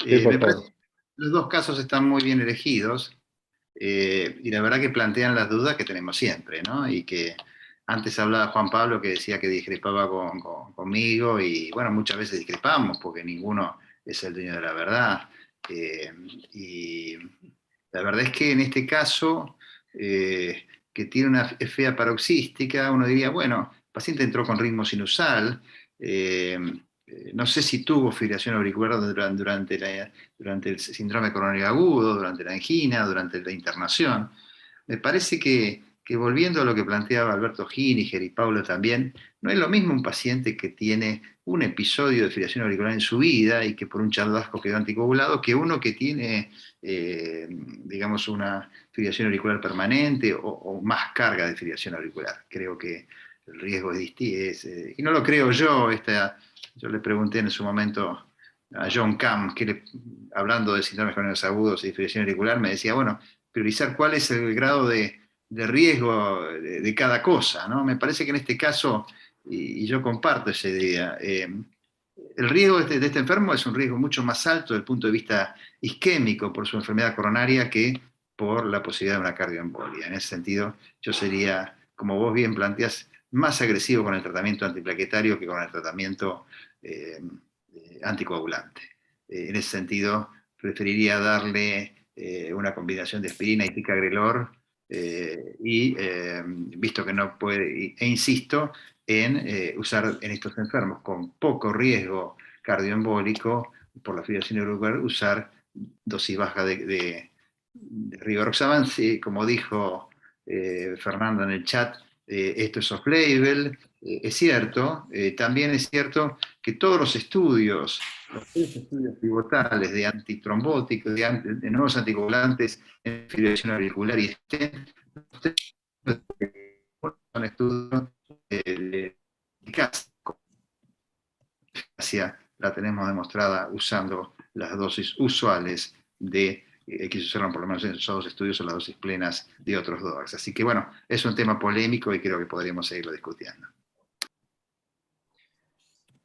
Sí, por Me parece favor. que los dos casos están muy bien elegidos y la verdad que plantean las dudas que tenemos siempre, ¿no? Y que antes hablaba Juan Pablo que decía que discrepaba conmigo y bueno, muchas veces discrepamos porque ninguno es el dueño de la verdad. Y la verdad es que en este caso, que tiene una FA paroxística, uno diría, bueno, el paciente entró con ritmo sinusal, no sé si tuvo fibrilación auricular durante el síndrome coronario agudo, durante la angina, durante la internación. Me parece que volviendo a lo que planteaba Alberto Giniger y Paulo también, no es lo mismo un paciente que tiene un episodio de fibrilación auricular en su vida y que por un chardasco quedó anticoagulado, que uno que tiene, digamos, una fibrilación auricular permanente o más carga de fibrilación auricular. Creo que el riesgo es distinto. Y no lo creo yo, yo le pregunté en su momento a John Kamm, hablando de síndromes coronarios agudos y fibrilación auricular, me decía, bueno, priorizar cuál es el grado de riesgo de cada cosa, ¿no? Me parece que en este caso, y yo comparto esa idea, el riesgo de este enfermo es un riesgo mucho más alto desde el punto de vista isquémico por su enfermedad coronaria que por la posibilidad de una cardioembolia. En ese sentido, yo sería, como vos bien planteás, más agresivo con el tratamiento antiplaquetario que con el tratamiento anticoagulante. En ese sentido, preferiría darle una combinación de aspirina y ticagrelor visto que no puede, e insisto en usar en estos enfermos con poco riesgo cardioembólico por la fibrilación auricular, usar dosis baja de rivaroxaban, como dijo Fernando en el chat, esto es off-label, es cierto, también es cierto que todos los estudios pivotales de antitrombóticos, de nuevos anticoagulantes en fibrilación auricular y stent, son estudios de eficacia, la tenemos demostrada usando las dosis usuales que se usaron por lo menos en esos dos estudios o las dosis plenas de otros DOACs. Así que bueno, es un tema polémico y creo que podríamos seguirlo discutiendo.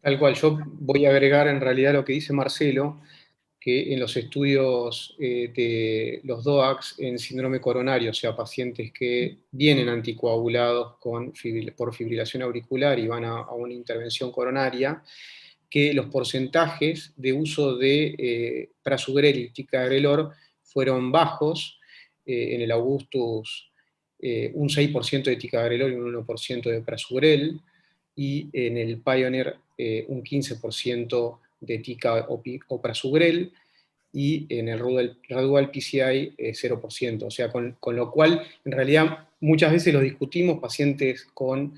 Tal cual, yo voy a agregar en realidad lo que dice Marcelo, que en los estudios de los DOACs en síndrome coronario, o sea, pacientes que vienen anticoagulados por fibrilación auricular y van a una intervención coronaria, que los porcentajes de uso de prasugrel y ticagrelor fueron bajos, en el Augustus un 6% de ticagrelor y un 1% de prasugrel, y en el Pioneer un 15% de tica o prasugrel, y en el Radual PCI 0%. O sea, con lo cual, en realidad, muchas veces lo discutimos, pacientes con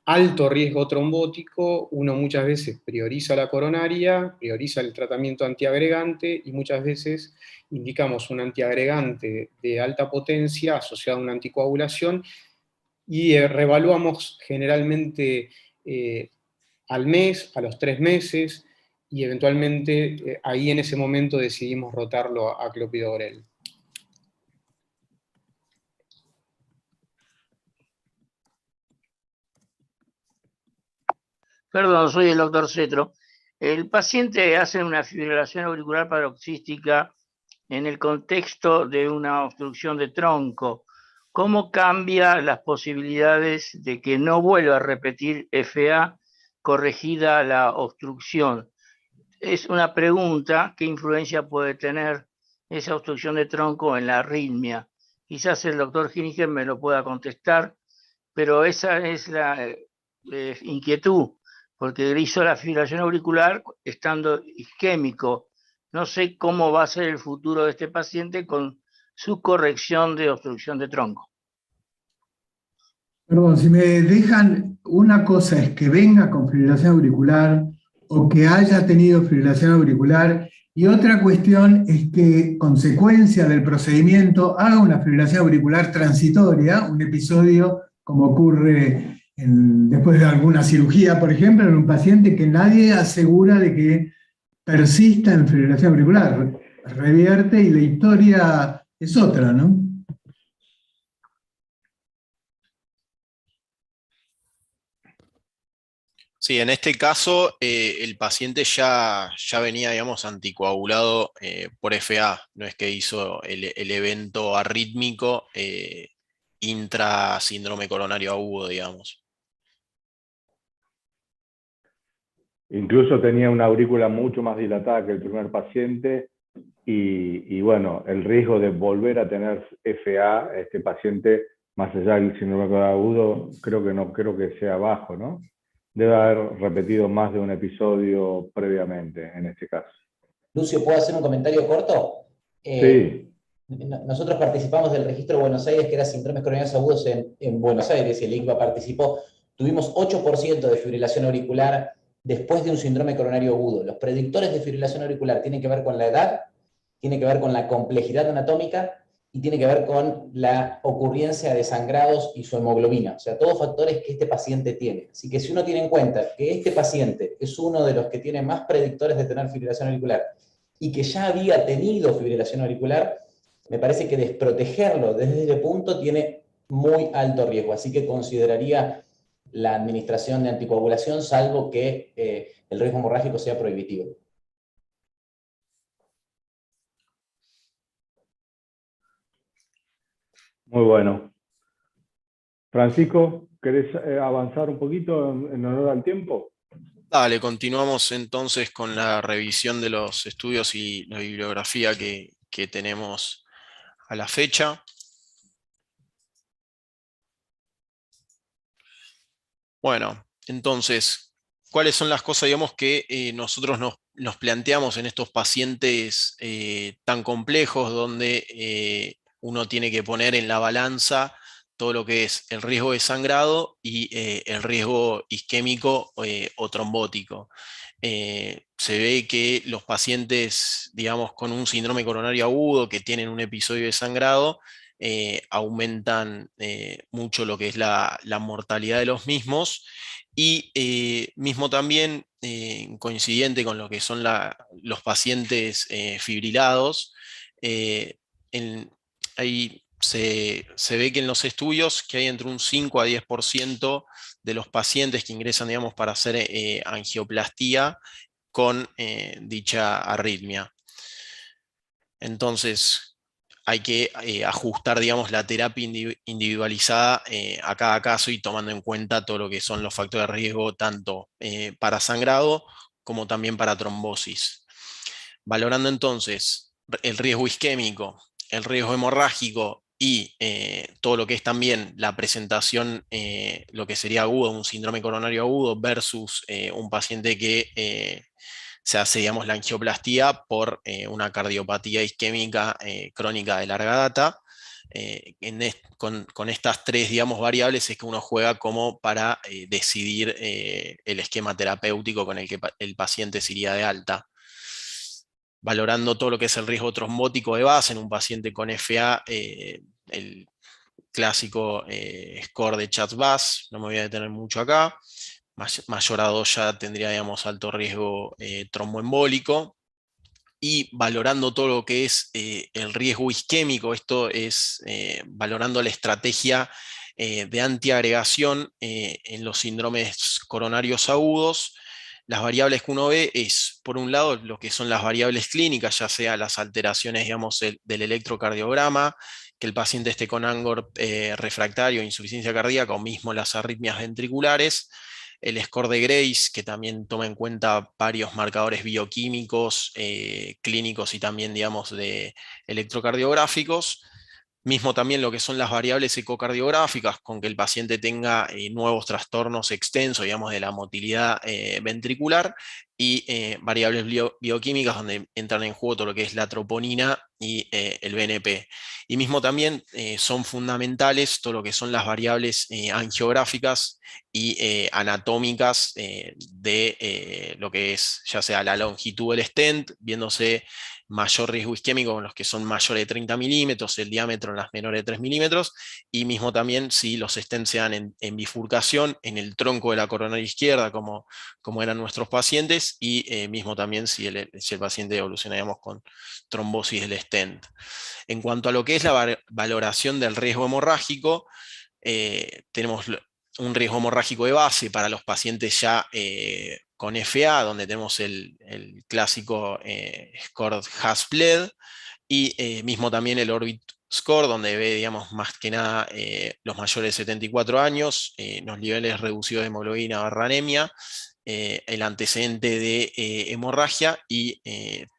alto riesgo trombótico, uno muchas veces prioriza la coronaria, prioriza el tratamiento antiagregante, y muchas veces indicamos un antiagregante de alta potencia asociado a una anticoagulación, y reevaluamos generalmente al mes, a los 3 meses, y eventualmente ahí en ese momento decidimos rotarlo a clopidogrel. Perdón, soy el doctor Cetro. El paciente hace una fibrilación auricular paroxística en el contexto de una obstrucción de tronco. ¿Cómo cambia las posibilidades de que no vuelva a repetir FA corregida la obstrucción? es una pregunta: ¿qué influencia puede tener esa obstrucción de tronco en la arritmia? Quizás el doctor Hiniger me lo pueda contestar, pero esa es la inquietud, porque hizo la fibrilación auricular estando isquémico. No sé cómo va a ser el futuro de este paciente con su corrección de obstrucción de tronco. Perdón, si me dejan, una cosa es que venga con fibrilación auricular o que haya tenido fibrilación auricular, y otra cuestión es que, consecuencia del procedimiento, haga una fibrilación auricular transitoria, un episodio como ocurre después de alguna cirugía, por ejemplo, en un paciente que nadie asegura de que persista en fibrilación auricular. Revierte y la historia es otra, ¿no? Sí, en este caso el paciente ya venía, digamos, anticoagulado por FA, no es que hizo el evento arrítmico intra síndrome coronario agudo, digamos. Incluso tenía una aurícula mucho más dilatada que el primer paciente y bueno, el riesgo de volver a tener FA, este paciente, más allá del síndrome coronario agudo, no creo que sea bajo, ¿no? Debe haber repetido más de un episodio previamente, en este caso. Lucio, ¿puedo hacer un comentario corto? Sí. Nosotros participamos del registro de Buenos Aires, que era síndromes coronarios agudos en Buenos Aires, y el ICVA participó. Tuvimos 8% de fibrilación auricular después de un síndrome coronario agudo. Los predictores de fibrilación auricular tienen que ver con la edad, tiene que ver con la complejidad anatómica y tiene que ver con la ocurrencia de sangrados y su hemoglobina. O sea, todos factores que este paciente tiene. Así que si uno tiene en cuenta que este paciente es uno de los que tiene más predictores de tener fibrilación auricular y que ya había tenido fibrilación auricular, me parece que desprotegerlo desde ese punto tiene muy alto riesgo. Así que consideraría la administración de anticoagulación, salvo que el riesgo hemorrágico sea prohibitivo. Muy bueno. Francisco, ¿querés avanzar un poquito en honor al tiempo? Dale, continuamos entonces con la revisión de los estudios y la bibliografía que tenemos a la fecha. Bueno, entonces, ¿cuáles son las cosas, digamos, que nosotros nos planteamos en estos pacientes tan complejos, donde uno tiene que poner en la balanza todo lo que es el riesgo de sangrado y el riesgo isquémico o trombótico? Se ve que los pacientes, digamos, con un síndrome coronario agudo que tienen un episodio de sangrado, aumentan mucho lo que es la mortalidad de los mismos, y mismo también coincidente con lo que son los pacientes fibrilados, ahí se ve que en los estudios que hay entre un 5 a 10% de los pacientes que ingresan, digamos, para hacer angioplastía con dicha arritmia. Entonces, hay que ajustar, digamos, la terapia individualizada a cada caso y tomando en cuenta todo lo que son los factores de riesgo, tanto para sangrado como también para trombosis. Valorando entonces el riesgo isquémico, el riesgo hemorrágico y todo lo que es también la presentación, lo que sería agudo, un síndrome coronario agudo versus un paciente que se hace, digamos, la angioplastía por una cardiopatía isquémica crónica de larga data. Con estas tres, digamos, variables es que uno juega como para decidir el esquema terapéutico con el que el paciente se iría de alta. Valorando todo lo que es el riesgo trombótico de base en un paciente con FA, el clásico score de CHA2-VAS, no me voy a detener mucho acá. Mayor a 2 ya tendría, digamos, alto riesgo tromboembólico. Y valorando todo lo que es el riesgo isquémico, esto es valorando la estrategia de antiagregación en los síndromes coronarios agudos. Las variables que uno ve es, por un lado, lo que son las variables clínicas, ya sea las alteraciones, digamos, del electrocardiograma, que el paciente esté con ANGOR refractario, insuficiencia cardíaca, o mismo las arritmias ventriculares. el score de Grace, que también toma en cuenta varios marcadores bioquímicos, clínicos y también, digamos, de electrocardiográficos. Mismo también lo que son las variables ecocardiográficas, con que el paciente tenga nuevos trastornos extensos, digamos, de la motilidad ventricular, y variables bioquímicas donde entran en juego todo lo que es la troponina y el BNP. Y mismo también son fundamentales todo lo que son las variables angiográficas y anatómicas de lo que es ya sea la longitud del stent, viéndose mayor riesgo isquémico con los que son mayores de 30 milímetros, el diámetro en las menores de 3 milímetros, y mismo también si los stents se dan en bifurcación, en el tronco de la coronaria izquierda, como eran nuestros pacientes, y mismo también si el paciente evoluciona, digamos, con trombosis del stent. En cuanto a lo que es la valoración del riesgo hemorrágico, tenemos un riesgo hemorrágico de base para los pacientes ya con FA, donde tenemos el clásico score HAS-BLED, y mismo también el Orbit Score, donde ve, digamos, más que nada los mayores de 74 años, los niveles reducidos de hemoglobina / anemia, el antecedente de hemorragia y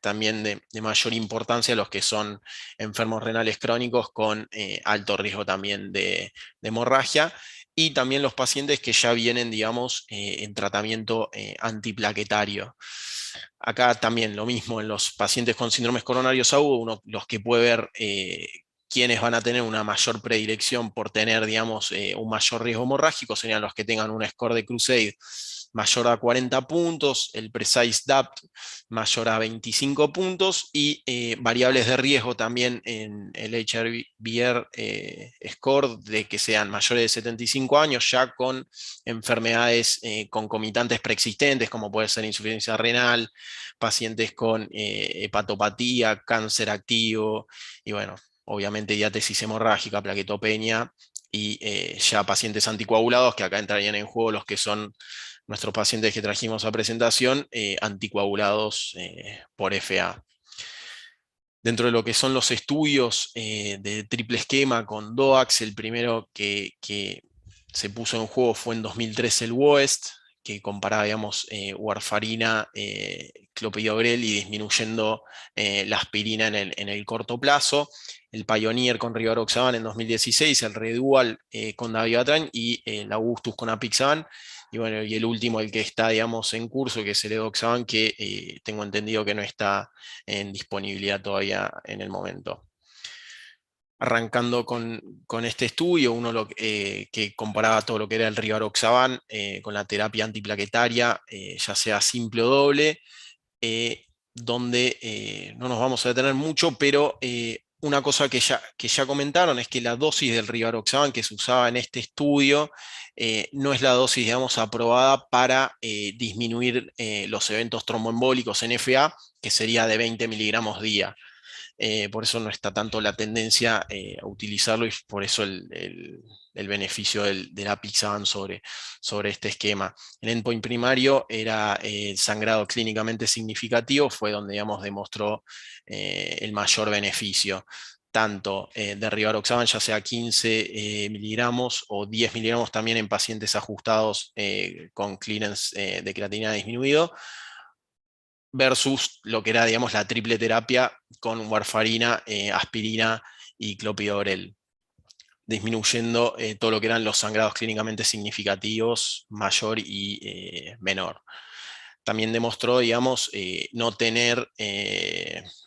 también de mayor importancia los que son enfermos renales crónicos con alto riesgo también de hemorragia, y también los pacientes que ya vienen, digamos, en tratamiento antiplaquetario. Acá también lo mismo en los pacientes con síndromes coronarios agudos, uno los que puede ver quienes van a tener una mayor predilección por tener, digamos, un mayor riesgo hemorrágico serían los que tengan un score de Crusade mayor a 40 puntos, el Precise DAPT mayor a 25 puntos, y variables de riesgo también en el HRVR score de que sean mayores de 75 años, ya con enfermedades concomitantes preexistentes, como puede ser insuficiencia renal, pacientes con hepatopatía, cáncer activo, y bueno, obviamente diátesis hemorrágica, plaquetopenia, y ya pacientes anticoagulados, que acá entrarían en juego los que son nuestros pacientes que trajimos a presentación, anticoagulados por FA. Dentro de lo que son los estudios de triple esquema con DOACs, el primero que se puso en juego fue en 2013 el WOEST, que comparaba, digamos, warfarina, clopidogrel y disminuyendo la aspirina en el corto plazo. El Pioneer con rivaroxaban en 2016, el Redual con dabigatran y el Augustus con apixaban. Y bueno, y el último, el que está, digamos, en curso, que es el edoxaban, que tengo entendido que no está en disponibilidad todavía en el momento. Arrancando con este estudio, uno que comparaba todo lo que era el rivaroxaban con la terapia antiplaquetaria, ya sea simple o doble, donde no nos vamos a detener mucho, pero una cosa que ya comentaron es que la dosis del rivaroxaban que se usaba en este estudio no es la dosis, digamos, aprobada para disminuir los eventos tromboembólicos en FA, que sería de 20 miligramos día. Por eso no está tanto la tendencia a utilizarlo, y por eso el beneficio del apixaban sobre este esquema. El endpoint primario era el sangrado clínicamente significativo, fue donde, digamos, demostró el mayor beneficio, tanto de rivaroxaban, ya sea 15 miligramos o 10 miligramos también en pacientes ajustados con clearance de creatinina disminuido, versus lo que era, digamos, la triple terapia con warfarina, aspirina y clopidogrel, disminuyendo todo lo que eran los sangrados clínicamente significativos, mayor y menor. También demostró, digamos, no tener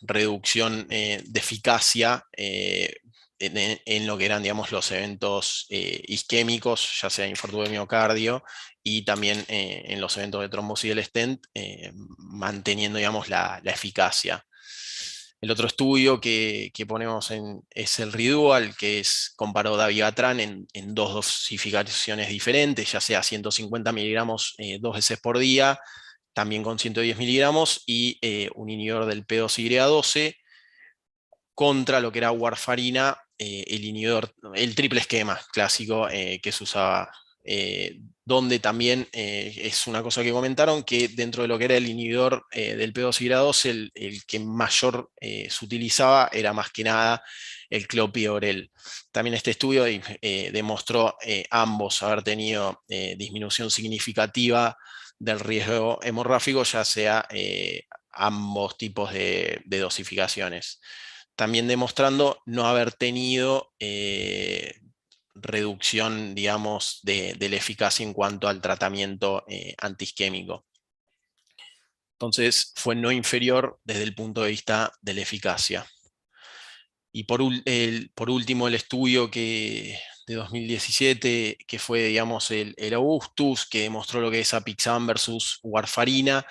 reducción de eficacia en lo que eran, digamos, los eventos isquémicos, ya sea infarto de miocardio, y también en los eventos de trombosis del stent, manteniendo, digamos, la eficacia. El otro estudio que ponemos es el Redual, que comparó dabigatran en dos dosificaciones diferentes, ya sea 150 miligramos 2 veces por día, también con 110 miligramos, y un inhibidor del P2Y12 contra lo que era warfarina, el inhibidor, el triple esquema clásico que se usaba, donde también es una cosa que comentaron, que dentro de lo que era el inhibidor del P2Y12, el que mayor se utilizaba era más que nada el clopidogrel. También este estudio demostró ambos haber tenido disminución significativa del riesgo hemorrágico, ya sea ambos tipos de dosificaciones. También demostrando no haber tenido reducción, digamos, de la eficacia en cuanto al tratamiento antiisquémico. Entonces fue no inferior desde el punto de vista de la eficacia. Y por último, el estudio de 2017, que fue, digamos, el Augustus, que demostró lo que es apixaban versus warfarina,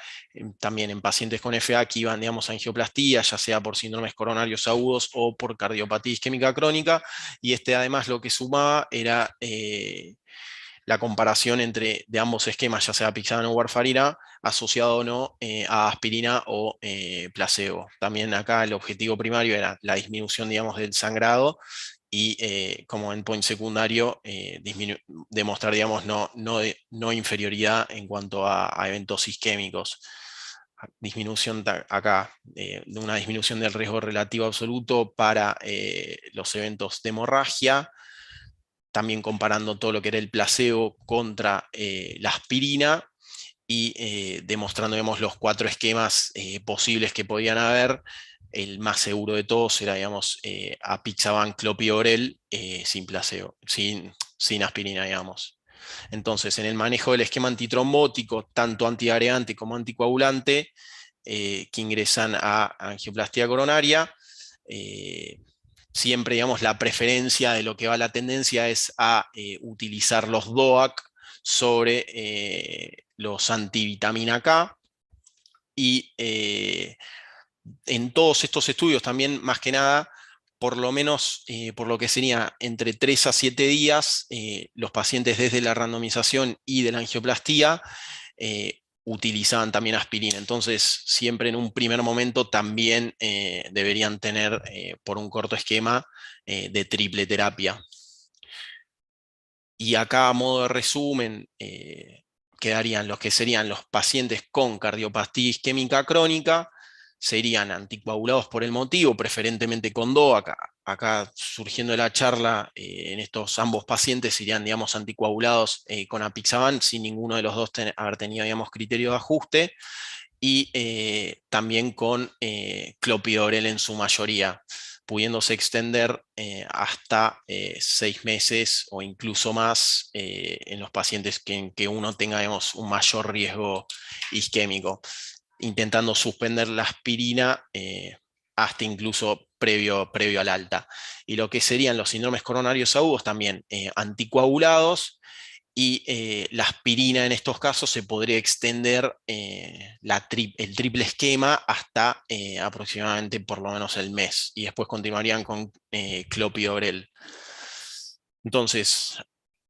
también en pacientes con FA que iban, digamos, a angioplastía, ya sea por síndromes coronarios agudos o por cardiopatía isquémica crónica, y además lo que sumaba era la comparación de ambos esquemas, ya sea apixaban o warfarina, asociado o no a aspirina o placebo. También acá el objetivo primario era la disminución, digamos, del sangrado y como endpoint secundario demostrar, digamos, no inferioridad en cuanto a eventos isquémicos. Disminución acá, de una disminución del riesgo relativo absoluto para los eventos de hemorragia, también comparando todo lo que era el placebo contra la aspirina y demostrando, digamos, los 4 esquemas posibles que podían haber. El más seguro de todos era, digamos, apixaban clopidogrel sin placebo, sin aspirina, digamos. Entonces, en el manejo del esquema antitrombótico, tanto antiagregante como anticoagulante, que ingresan a angioplastia coronaria, siempre, digamos, la preferencia de lo que va la tendencia es a utilizar los DOAC sobre los antivitamina K, y en todos estos estudios también, más que nada, por lo menos por lo que sería entre 3 a 7 días, los pacientes desde la randomización y de la angioplastía utilizaban también aspirina. Entonces, siempre en un primer momento también deberían tener, por un corto esquema, de triple terapia. Y acá, a modo de resumen, quedarían los que serían los pacientes con cardiopatía isquémica crónica, serían anticoagulados por el motivo, preferentemente con DOAC. Acá surgiendo de la charla, en estos ambos pacientes serían, digamos, anticoagulados con apixaban, sin ninguno de los dos haber tenido, digamos, criterio de ajuste, y también con clopidogrel en su mayoría, pudiéndose extender hasta 6 meses o incluso más en los pacientes en que uno tenga, digamos, un mayor riesgo isquémico, intentando suspender la aspirina hasta incluso previo al alta. Y lo que serían los síndromes coronarios agudos también anticoagulados, y la aspirina en estos casos se podría extender el triple esquema hasta aproximadamente por lo menos el mes, y después continuarían con clopidogrel. Entonces,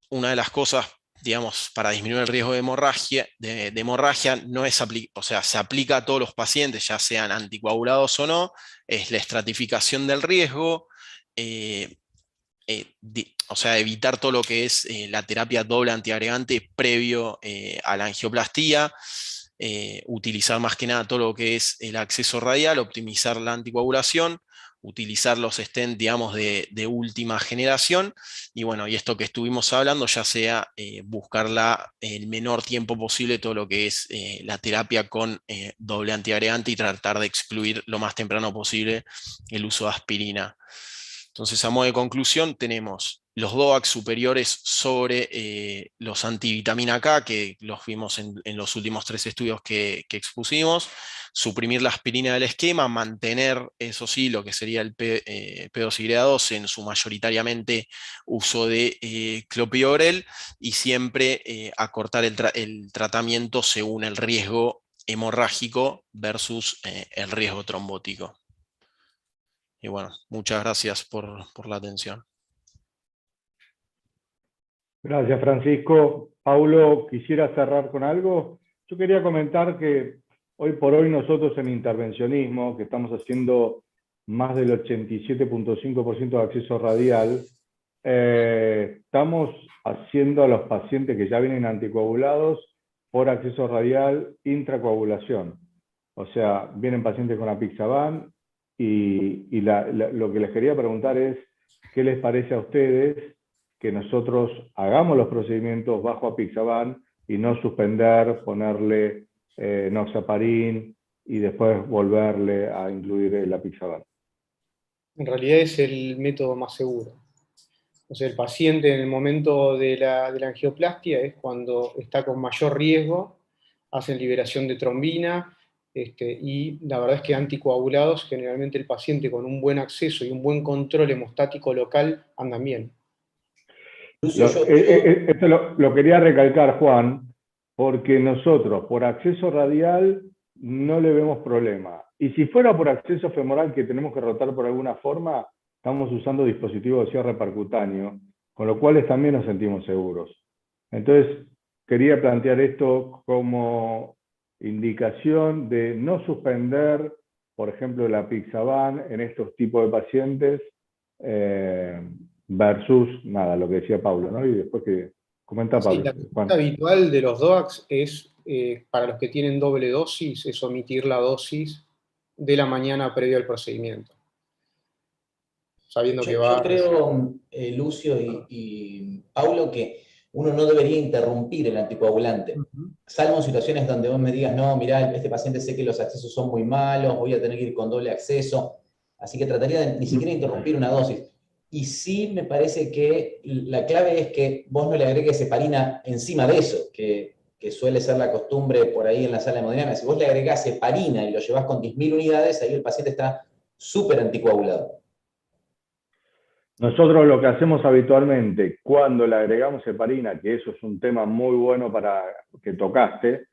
una de las cosas, digamos, para disminuir el riesgo de hemorragia no es o sea, se aplica a todos los pacientes, ya sean anticoagulados o no, es la estratificación del riesgo, o sea, evitar todo lo que es la terapia doble antiagregante previo a la angioplastía, utilizar más que nada todo lo que es el acceso radial, optimizar la anticoagulación, utilizar los stent, digamos, de última generación, y bueno, y esto que estuvimos hablando, ya sea buscar el menor tiempo posible todo lo que es la terapia con doble antiagregante y tratar de excluir lo más temprano posible el uso de aspirina. Entonces, a modo de conclusión, tenemos los DOAC superiores sobre los antivitamina K, que los vimos en los últimos 3 estudios que expusimos, suprimir la aspirina del esquema, mantener, eso sí, lo que sería el P2Y2 en su mayoritariamente uso de clopidogrel, y siempre acortar el tratamiento según el riesgo hemorrágico versus el riesgo trombótico. Y bueno, muchas gracias por la atención. Gracias, Francisco. Paulo, ¿quisiera cerrar con algo? Yo quería comentar que hoy por hoy nosotros en intervencionismo, que estamos haciendo más del 87.5% de acceso radial, estamos haciendo a los pacientes que ya vienen anticoagulados por acceso radial intracoagulación. O sea, vienen pacientes con apixaban lo que les quería preguntar es, ¿qué les parece a ustedes que nosotros hagamos los procedimientos bajo apixaban y no suspender, ponerle noxaparin y después volverle a incluir el apixaban? En realidad es el método más seguro. O sea, el paciente en el momento de la angioplastia es cuando está con mayor riesgo, hacen liberación de trombina, y la verdad es que anticoagulados, generalmente el paciente con un buen acceso y un buen control hemostático local andan bien. Esto lo quería recalcar, Juan, porque nosotros por acceso radial no le vemos problema. Y si fuera por acceso femoral que tenemos que rotar por alguna forma, estamos usando dispositivos de cierre percutáneo, con lo cual también nos sentimos seguros. Entonces, quería plantear esto como indicación de no suspender, por ejemplo, el apixaban en estos tipos de pacientes, versus, nada, lo que decía Pablo, ¿no? Y después que comenta Pablo. Sí, la conducta habitual de los DOACs es, para los que tienen doble dosis, es omitir la dosis de la mañana previo al procedimiento. Sabiendo que va... Yo creo, Lucio y Paulo, que uno no debería interrumpir el anticoagulante, salvo en situaciones donde vos me digas, no, mirá, este paciente sé que los accesos son muy malos, voy a tener que ir con doble acceso, así que trataría de ni siquiera interrumpir una dosis. Y sí me parece que la clave es que vos no le agregues heparina encima de eso, que suele ser la costumbre por ahí en la sala de hemodinámica. Si vos le agregás heparina y lo llevás con 10.000 unidades, ahí el paciente está súper anticoagulado. Nosotros lo que hacemos habitualmente, cuando le agregamos heparina, que eso es un tema muy bueno para que tocaste,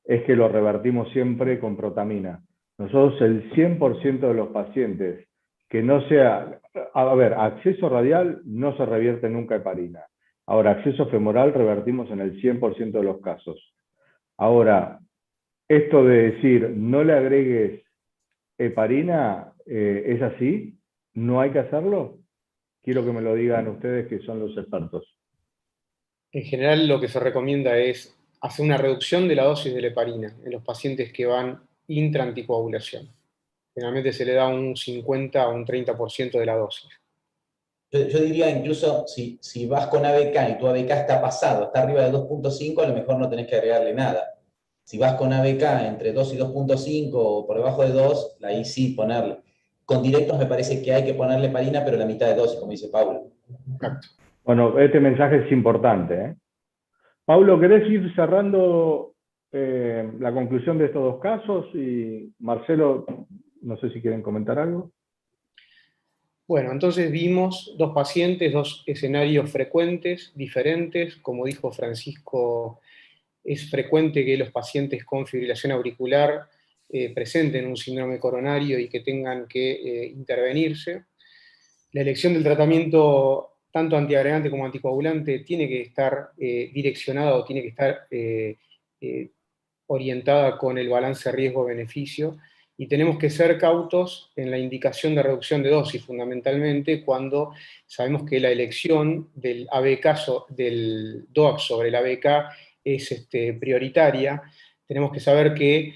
es que lo revertimos siempre con protamina. Nosotros el 100% de los pacientes que no sea... A ver, acceso radial no se revierte nunca heparina. Ahora, acceso femoral revertimos en el 100% de los casos. Ahora, esto de decir no le agregues heparina, ¿es así? ¿No hay que hacerlo? Quiero que me lo digan ustedes que son los expertos. En general lo que se recomienda es hacer una reducción de la dosis de la heparina en los pacientes que van intraanticoagulación. Generalmente se le da un 50 a un 30% de la dosis. Yo diría incluso, si vas con ABK y tu ABK está pasado, está arriba de 2.5, a lo mejor no tenés que agregarle nada. Si vas con ABK entre 2 y 2.5 o por debajo de 2, ahí sí ponerle. Con directos me parece que hay que ponerle heparina, pero la mitad de dosis, como dice Pablo. Exacto. Bueno, este mensaje es importante, ¿eh? Pablo, ¿querés ir cerrando la conclusión de estos dos casos? Y Marcelo, no sé si quieren comentar algo. Bueno, entonces vimos dos pacientes, dos escenarios frecuentes, diferentes. Como dijo Francisco, es frecuente que los pacientes con fibrilación auricular presenten un síndrome coronario y que tengan que intervenirse. La elección del tratamiento, tanto antiagregante como anticoagulante, tiene que estar direccionada o tiene que estar orientada con el balance riesgo-beneficio, y tenemos que ser cautos en la indicación de reducción de dosis, fundamentalmente cuando sabemos que la elección del ABK, del DOAC sobre el ABK es prioritaria. Tenemos que saber que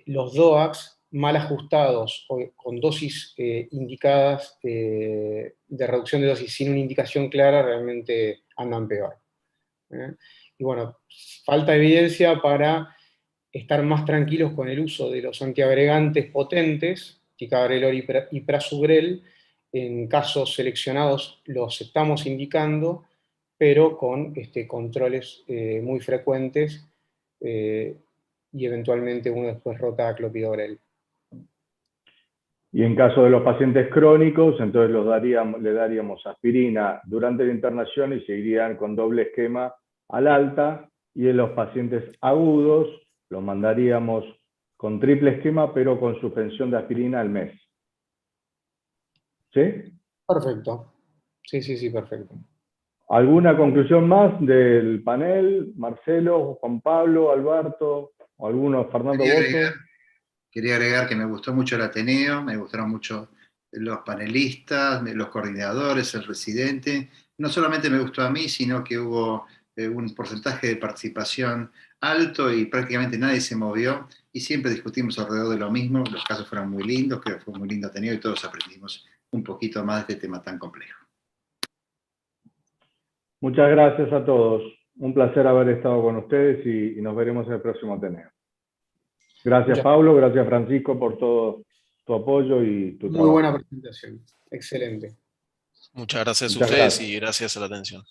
los DOACs mal ajustados o con dosis indicadas de reducción de dosis sin una indicación clara realmente andan peor. Y bueno, falta evidencia para estar más tranquilos con el uso de los antiagregantes potentes, ticagrelor y prasugrel. En casos seleccionados los estamos indicando, pero con controles muy frecuentes, y eventualmente uno después rota a clopidogrel. Y en caso de los pacientes crónicos, entonces le daríamos aspirina durante la internación y seguirían con doble esquema al alta, y en los pacientes agudos los mandaríamos con triple esquema, pero con suspensión de aspirina al mes. ¿Sí? Perfecto. Sí, perfecto. ¿Alguna conclusión más del panel? Marcelo, Juan Pablo, Alberto, o alguno, Fernando Boto. Quería agregar que me gustó mucho el Ateneo, me gustaron mucho los panelistas, los coordinadores, el residente. No solamente me gustó a mí, sino que hubo un porcentaje de participación alto y prácticamente nadie se movió y siempre discutimos alrededor de lo mismo. Los casos fueron muy lindos, creo que fue muy lindo tenido y todos aprendimos un poquito más de este tema tan complejo. Muchas gracias a todos. Un placer haber estado con ustedes y nos veremos en el próximo Ateneo. Gracias, Pablo, gracias, Francisco, por todo tu apoyo y tu trabajo. Muy buena presentación, excelente. Muchas gracias a ustedes y gracias a la atención.